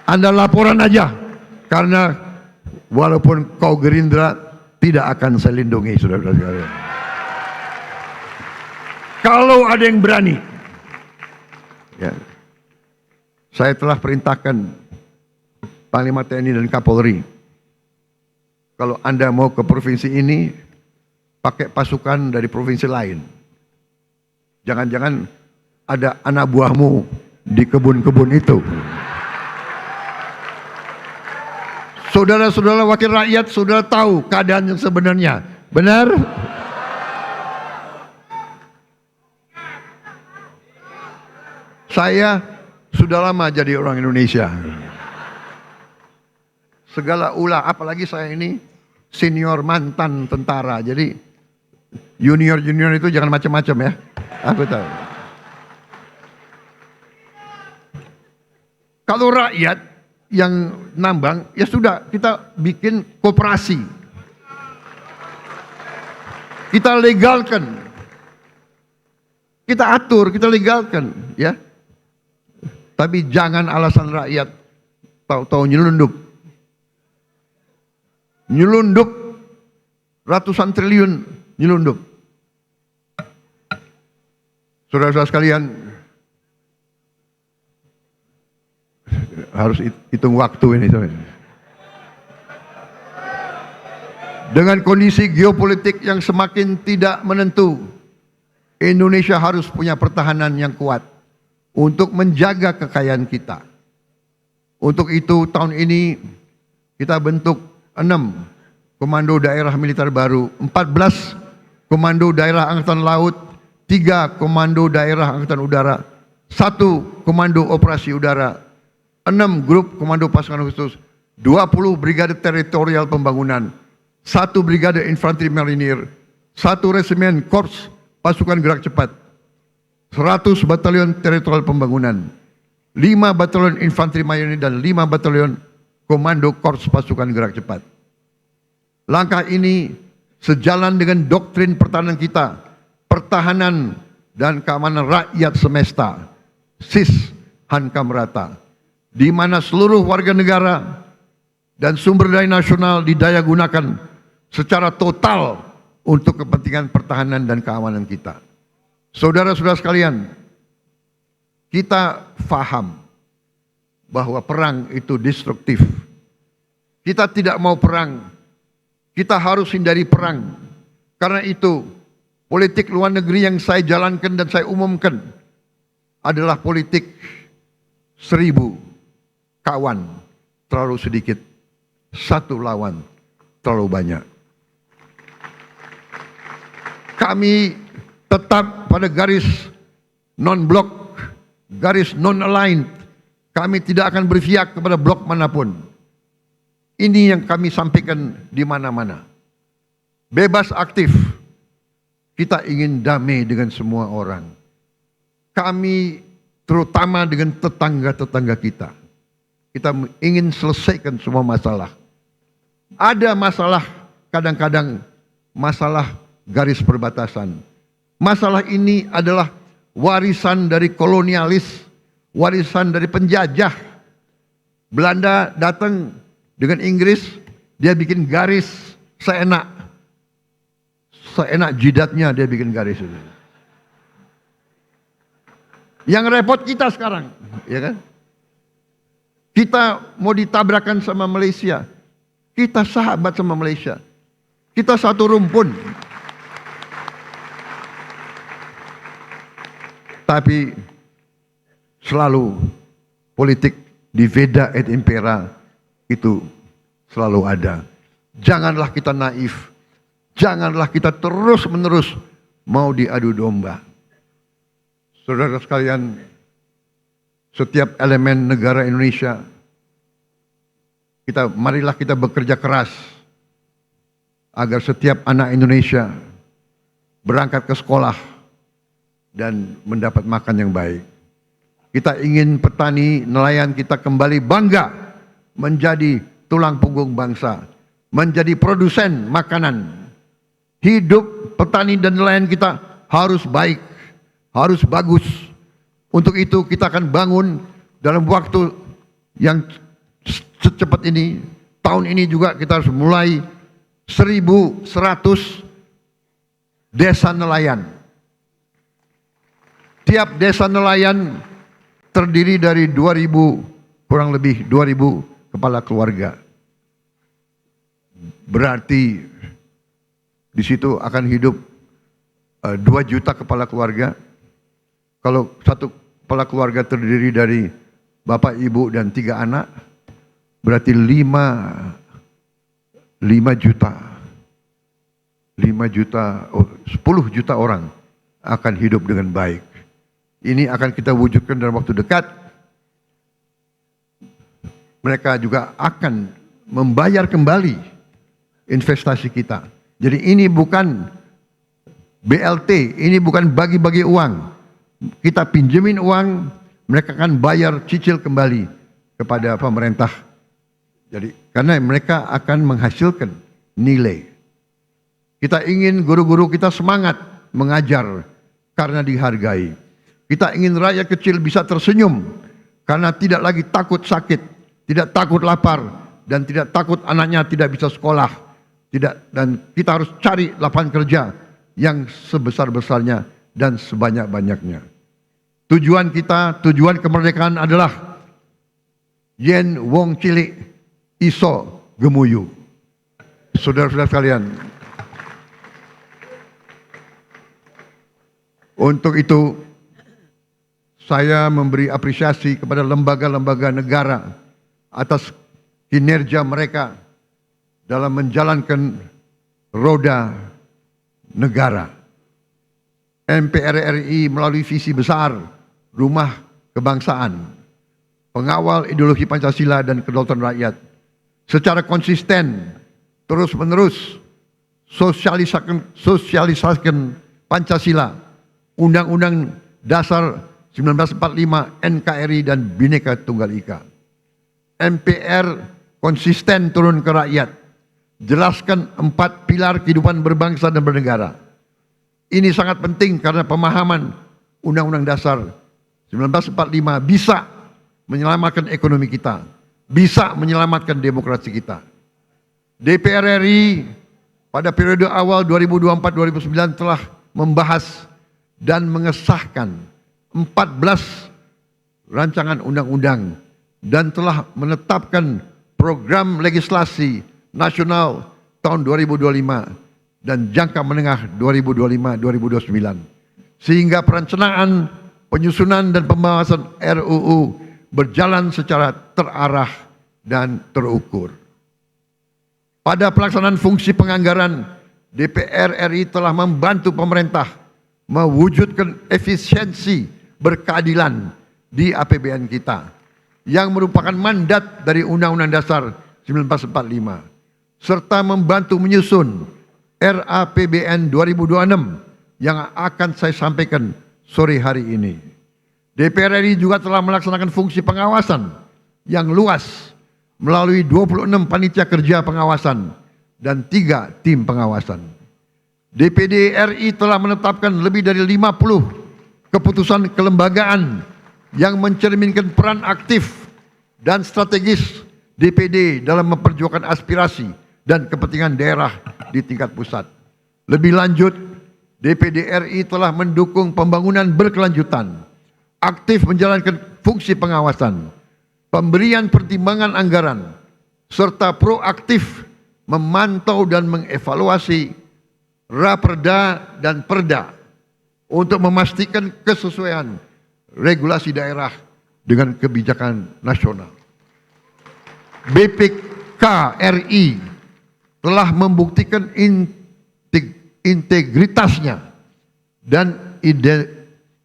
Anda laporan aja, karena walaupun kau Gerindra, tidak akan saya lindungi, saudara-saudara sekalian. Kalau ada yang berani, ya, saya telah perintahkan Panglima TNI dan Kapolri, kalau Anda mau ke provinsi ini, pakai pasukan dari provinsi lain. Jangan-jangan ada anak buahmu di kebun-kebun itu. Saudara-saudara wakil rakyat, saudara tahu keadaan yang sebenarnya. Benar? Saya sudah lama jadi orang Indonesia. Segala ulah, apalagi saya ini senior mantan tentara. Jadi junior-junior itu jangan macam-macam ya. Aku tahu. Kalau rakyat yang nambang, ya sudah, kita bikin koperasi. Kita legalkan. Kita atur, kita legalkan, ya. Tapi jangan alasan rakyat tahu-tahu nyelundup. Nyelundup ratusan triliun, nyelundup. Saudara-saudara sekalian, harus hitung waktu ini. Dengan kondisi geopolitik yang semakin tidak menentu, Indonesia harus punya pertahanan yang kuat untuk menjaga kekayaan kita. Untuk itu tahun ini kita bentuk 6 komando daerah militer baru, 14 komando daerah angkatan laut, 3 komando daerah angkatan udara, 1 komando operasi udara, 6 grup komando pasukan khusus, 20 brigade teritorial pembangunan, 1 brigade infanteri marinir, 1 resimen korps pasukan gerak cepat, 100 batalion teritorial pembangunan, 5 batalion infanteri marinir dan 5 batalion komando korps pasukan gerak cepat. Langkah ini sejalan dengan doktrin pertahanan kita, pertahanan dan keamanan rakyat semesta, SIS Hankam Rata, di mana seluruh warga negara dan sumber daya nasional didaya gunakan secara total untuk kepentingan pertahanan dan keamanan kita. Saudara-saudara sekalian, kita faham bahwa perang itu destruktif. Kita tidak mau perang. Kita harus hindari perang. Karena itu, politik luar negeri yang saya jalankan dan saya umumkan adalah politik 1000 kawan terlalu sedikit satu lawan terlalu banyak. Kami tetap pada garis non-blok, garis non-aligned. Kami tidak akan berpihak kepada blok manapun. Ini yang kami sampaikan di mana-mana. Bebas aktif. Kita ingin damai dengan semua orang. Kami terutama dengan tetangga-tetangga kita. Kita ingin selesaikan semua masalah. Ada masalah, kadang-kadang masalah garis perbatasan. Masalah ini adalah warisan dari kolonialis, warisan dari penjajah. Belanda datang dengan Inggris, dia bikin garis seenak jidatnya, dia bikin garis itu. Yang repot kita sekarang, ya kan? Kita mau ditabrakan sama Malaysia. Kita sahabat sama Malaysia. Kita satu rumpun. Tapi selalu politik divida et impera itu selalu ada. Janganlah kita naif. Janganlah kita terus-menerus mau diadu domba. Saudara sekalian, setiap elemen negara Indonesia, marilah kita bekerja keras agar setiap anak Indonesia berangkat ke sekolah dan mendapat makan yang baik. Kita ingin petani, nelayan kita kembali bangga menjadi tulang punggung bangsa, menjadi produsen makanan. Hidup petani dan nelayan kita harus baik, harus bagus. Untuk itu kita akan bangun dalam waktu yang secepat ini. Tahun ini juga kita harus mulai 1.100 desa nelayan. Tiap desa nelayan terdiri dari 2.000, kurang lebih 2.000 kepala keluarga. Berarti di situ akan hidup 2 juta kepala keluarga. Kalau satu kepala keluarga terdiri dari bapak, ibu, dan 3 anak, berarti 5 juta. 10 juta orang akan hidup dengan baik. Ini akan kita wujudkan dalam waktu dekat. Mereka juga akan membayar kembali investasi kita. Jadi ini bukan BLT, ini bukan bagi-bagi uang. Kita pinjemin uang, mereka akan bayar cicil kembali kepada pemerintah. Jadi karena mereka akan menghasilkan nilai. Kita ingin guru-guru kita semangat mengajar karena dihargai. Kita ingin rakyat kecil bisa tersenyum karena tidak lagi takut sakit, tidak takut lapar, dan tidak takut anaknya tidak bisa sekolah. Dan kita harus cari lapangan kerja yang sebesar-besarnya dan sebanyak-banyaknya. Tujuan kita, tujuan kemerdekaan adalah yen wong cilik iso gemuyu. Saudara-saudara sekalian, untuk itu saya memberi apresiasi kepada lembaga-lembaga negara atas kinerja mereka dalam menjalankan roda negara. MPR RI melalui visi besar Rumah Kebangsaan, pengawal ideologi Pancasila dan kedaulatan rakyat, secara konsisten terus-menerus sosialisasikan Pancasila, Undang-Undang Dasar 1945, NKRI, dan Bhinneka Tunggal Ika. MPR konsisten turun ke rakyat, jelaskan 4 pilar kehidupan berbangsa dan bernegara. Ini sangat penting karena pemahaman Undang-Undang Dasar 1945 bisa menyelamatkan ekonomi kita, bisa menyelamatkan demokrasi kita. DPR RI pada periode awal 2024-2009 telah membahas dan mengesahkan 14 rancangan undang-undang dan telah menetapkan program legislasi nasional tahun 2025 dan jangka menengah 2025-2029. Sehingga perencanaan, penyusunan dan pembahasan RUU berjalan secara terarah dan terukur. Pada pelaksanaan fungsi penganggaran, DPR RI telah membantu pemerintah mewujudkan efisiensi berkeadilan di APBN kita yang merupakan mandat dari Undang-Undang Dasar 1945 serta membantu menyusun RAPBN 2026 yang akan saya sampaikan sore hari ini. DPR RI juga telah melaksanakan fungsi pengawasan yang luas melalui 26 panitia kerja pengawasan dan 3 tim pengawasan. DPD RI telah menetapkan lebih dari 50 keputusan kelembagaan yang mencerminkan peran aktif dan strategis DPD dalam memperjuangkan aspirasi dan kepentingan daerah di tingkat pusat. Lebih lanjut, DPD RI telah mendukung pembangunan berkelanjutan, aktif menjalankan fungsi pengawasan, pemberian pertimbangan anggaran, serta proaktif memantau dan mengevaluasi Raperda dan Perda untuk memastikan kesesuaian regulasi daerah dengan kebijakan nasional. BPK RI telah membuktikan integritasnya dan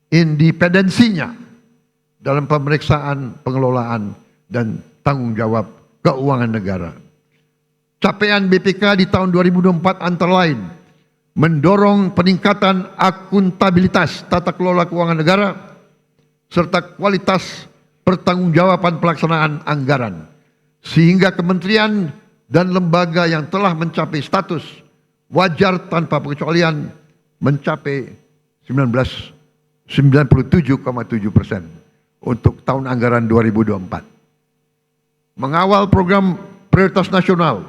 independensinya dalam pemeriksaan pengelolaan dan tanggung jawab keuangan negara. Capaian BPK di tahun 2024 antara lain mendorong peningkatan akuntabilitas tata kelola keuangan negara serta kualitas pertanggungjawaban pelaksanaan anggaran, sehingga kementerian dan lembaga yang telah mencapai status wajar tanpa pengecualian mencapai 97,7% untuk tahun anggaran 2024. Mengawal program prioritas nasional,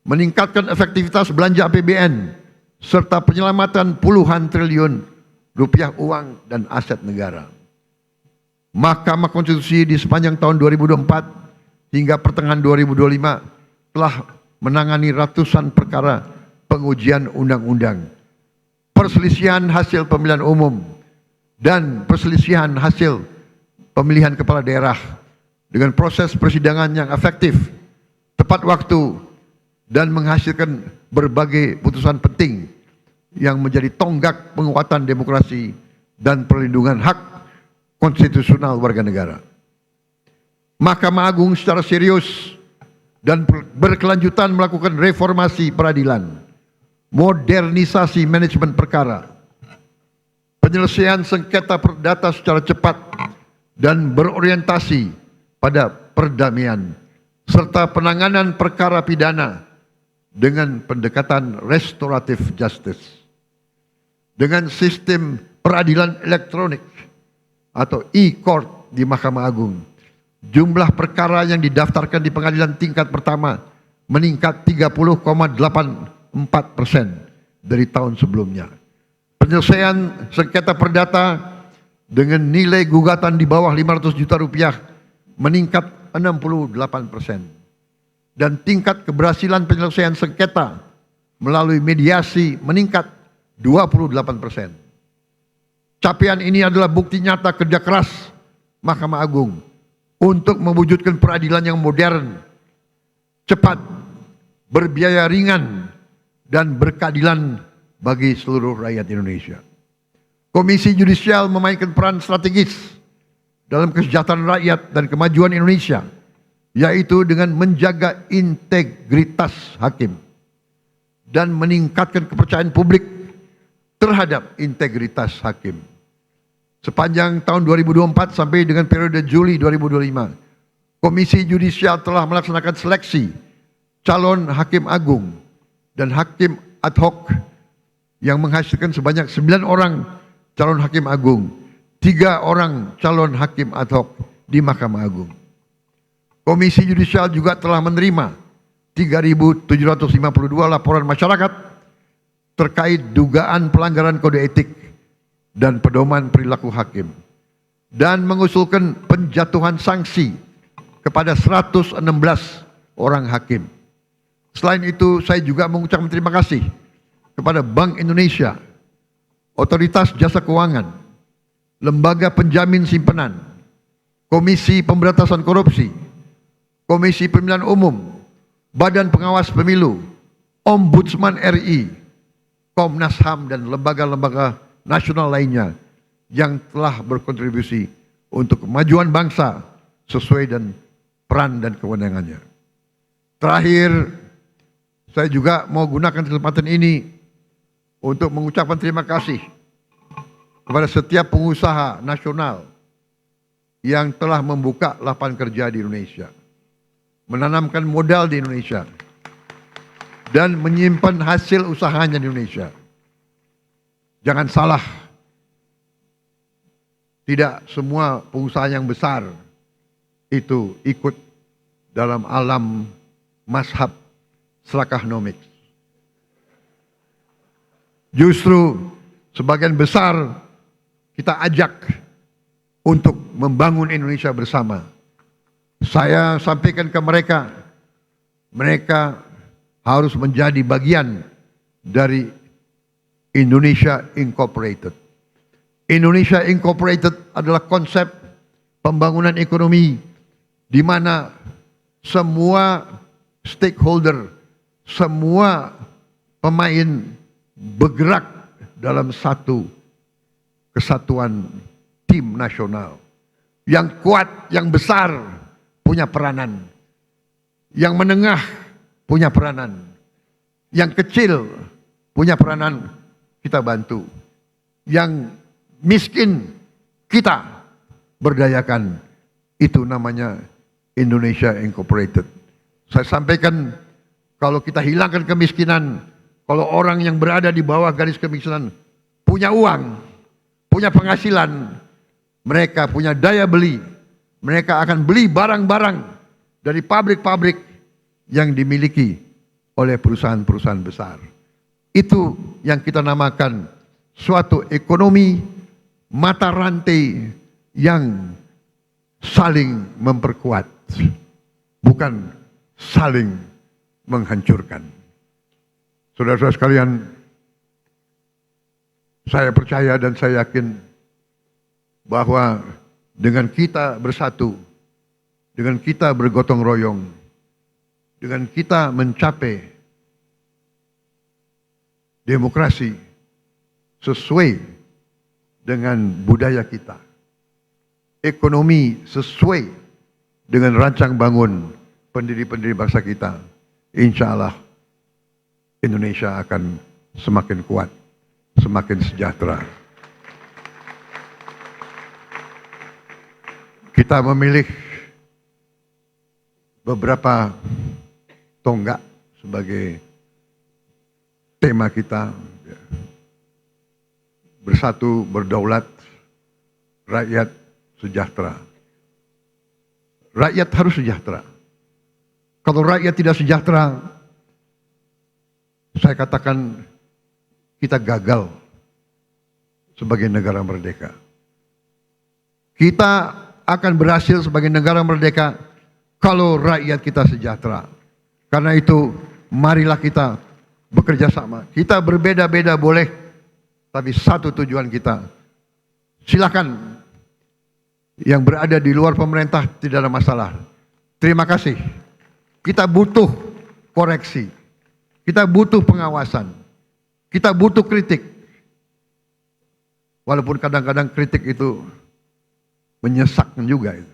meningkatkan efektivitas belanja APBN, serta penyelamatan puluhan triliun rupiah uang dan aset negara. Mahkamah Konstitusi di sepanjang tahun 2024 hingga pertengahan 2025 telah menangani ratusan perkara pengujian undang-undang, perselisihan hasil pemilihan umum, dan perselisihan hasil pemilihan kepala daerah dengan proses persidangan yang efektif, tepat waktu, dan menghasilkan berbagai putusan penting yang menjadi tonggak penguatan demokrasi dan perlindungan hak konstitusional warga negara. Mahkamah Agung secara serius dan berkelanjutan melakukan reformasi peradilan, modernisasi manajemen perkara, penyelesaian sengketa perdata secara cepat dan berorientasi pada perdamaian, serta penanganan perkara pidana dengan pendekatan restoratif justice. Dengan sistem peradilan elektronik atau e-court di Mahkamah Agung, jumlah perkara yang didaftarkan di pengadilan tingkat pertama meningkat 30,84% dari tahun sebelumnya. Penyelesaian sengketa perdata dengan nilai gugatan di bawah 500 juta rupiah meningkat 68%. Dan tingkat keberhasilan penyelesaian sengketa melalui mediasi meningkat 28%. Capaian ini adalah bukti nyata kerja keras Mahkamah Agung untuk mewujudkan peradilan yang modern, cepat, berbiaya ringan, dan berkeadilan bagi seluruh rakyat Indonesia. Komisi Yudisial memainkan peran strategis dalam kesejahteraan rakyat dan kemajuan Indonesia, yaitu dengan menjaga integritas hakim dan meningkatkan kepercayaan publik terhadap integritas hakim. Sepanjang tahun 2024 sampai dengan periode Juli 2025, Komisi Yudisial telah melaksanakan seleksi calon hakim agung dan hakim ad hoc yang menghasilkan sebanyak 9 orang calon hakim agung, 3 orang calon hakim ad hoc di Mahkamah Agung. Komisi Yudisial juga telah menerima 3.752 laporan masyarakat terkait dugaan pelanggaran kode etik dan pedoman perilaku hakim, dan mengusulkan penjatuhan sanksi kepada 116 orang hakim. Selain itu, saya juga mengucapkan terima kasih kepada Bank Indonesia, Otoritas Jasa Keuangan, Lembaga Penjamin Simpanan, Komisi Pemberantasan Korupsi, Komisi Pemilihan Umum, Badan Pengawas Pemilu, Ombudsman RI, Komnas HAM, dan lembaga-lembaga nasional lainnya yang telah berkontribusi untuk kemajuan bangsa sesuai dan peran dan kewenangannya. Terakhir, saya juga mau gunakan kesempatan ini untuk mengucapkan terima kasih kepada setiap pengusaha nasional yang telah membuka lapangan kerja di Indonesia, menanamkan modal di Indonesia, dan menyimpan hasil usahanya di Indonesia. Jangan salah, tidak semua pengusaha yang besar itu ikut dalam alam mazhab Slakahnomics. Justru sebagian besar kita ajak untuk membangun Indonesia bersama. Saya sampaikan ke mereka, mereka harus menjadi bagian dari Indonesia Incorporated. Indonesia Incorporated adalah konsep pembangunan ekonomi di mana semua stakeholder, semua pemain bergerak dalam satu kesatuan tim nasional. Yang kuat, yang besar punya peranan. Yang menengah punya peranan. Yang kecil punya peranan, kita bantu. Yang miskin kita berdayakan. Itu namanya Indonesia Incorporated. Saya sampaikan, kalau kita hilangkan kemiskinan, kalau orang yang berada di bawah garis kemiskinan punya uang, punya penghasilan, mereka punya daya beli, mereka akan beli barang-barang dari pabrik-pabrik yang dimiliki oleh perusahaan-perusahaan besar. Itu yang kita namakan suatu ekonomi mata rantai yang saling memperkuat, bukan saling menghancurkan. Saudara-saudara sekalian, saya percaya dan saya yakin bahwa dengan kita bersatu, dengan kita bergotong royong, dengan kita mencapai demokrasi sesuai dengan budaya kita, ekonomi sesuai dengan rancang bangun pendiri-pendiri bangsa kita, insya Allah Indonesia akan semakin kuat, semakin sejahtera. Kita memilih beberapa tonggak sebagai tema kita. Bersatu, berdaulat, rakyat sejahtera. Rakyat harus sejahtera. Kalau rakyat tidak sejahtera, saya katakan kita gagal sebagai negara merdeka. Kita akan berhasil sebagai negara merdeka kalau rakyat kita sejahtera. Karena itu, marilah kita bekerja sama. Kita berbeda-beda boleh, tapi satu tujuan kita. Silakan yang berada di luar pemerintah tidak ada masalah. Terima kasih. Kita butuh koreksi. Kita butuh pengawasan. Kita butuh kritik. Walaupun kadang-kadang kritik itu menyesakkan juga itu.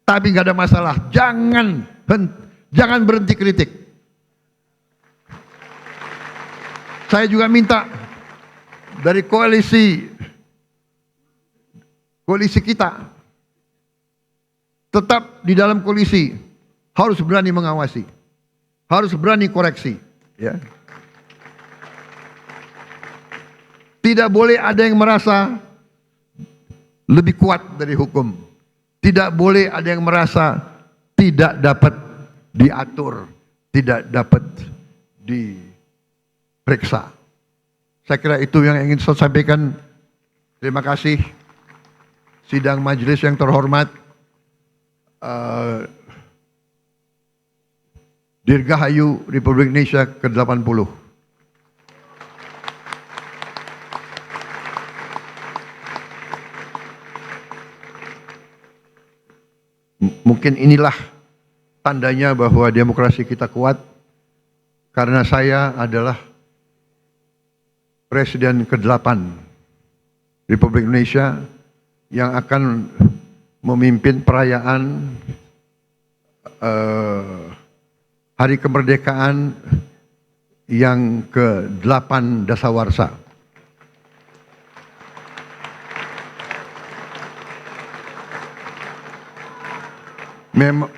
Tapi nggak ada masalah. Jangan berhenti kritik. Saya juga minta dari koalisi kita tetap di dalam koalisi harus berani mengawasi, harus berani koreksi, ya. Tidak boleh ada yang merasa lebih kuat dari hukum. Tidak boleh ada yang merasa tidak dapat diatur, tidak dapat diperiksa. Saya kira itu yang ingin saya sampaikan. Terima kasih. Sidang majelis yang terhormat, Dirgahayu Republik Indonesia ke-80. Mungkin inilah tandanya bahwa demokrasi kita kuat karena saya adalah Presiden ke-8 Republik Indonesia yang akan memimpin perayaan Hari Kemerdekaan yang ke-8 dasawarsa.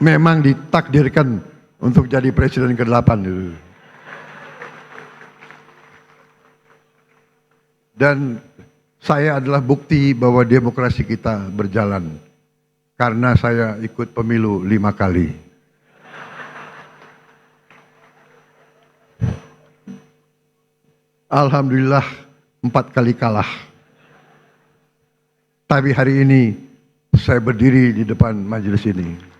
Memang ditakdirkan untuk jadi presiden ke-8 itu. Dan saya adalah bukti bahwa demokrasi kita berjalan karena saya ikut pemilu 5 kali. Alhamdulillah 4 kali kalah. Tapi hari ini saya berdiri di depan majelis ini.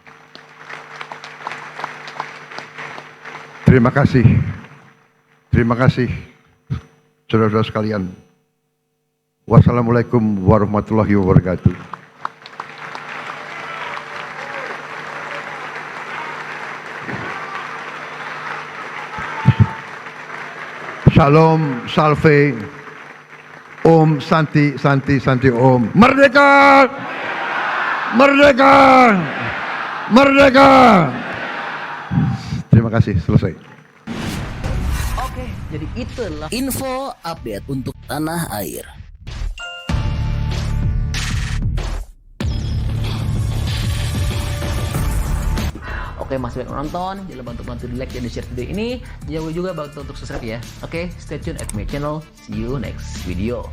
Terima kasih. Terima kasih saudara-saudara sekalian. Wassalamualaikum warahmatullahi wabarakatuh. Shalom, salve, Om, Santi, Santi, Santi, Om. Merdeka! Merdeka! Merdeka! Terima kasih, selesai. Oke, jadi itulah info update untuk tanah air. Oke, masih banyak menonton, jangan lupa untuk bantu di like dan di share video ini. Jangan lupa juga bantu untuk subscribe ya. Oke, stay tune at my channel. See you next video.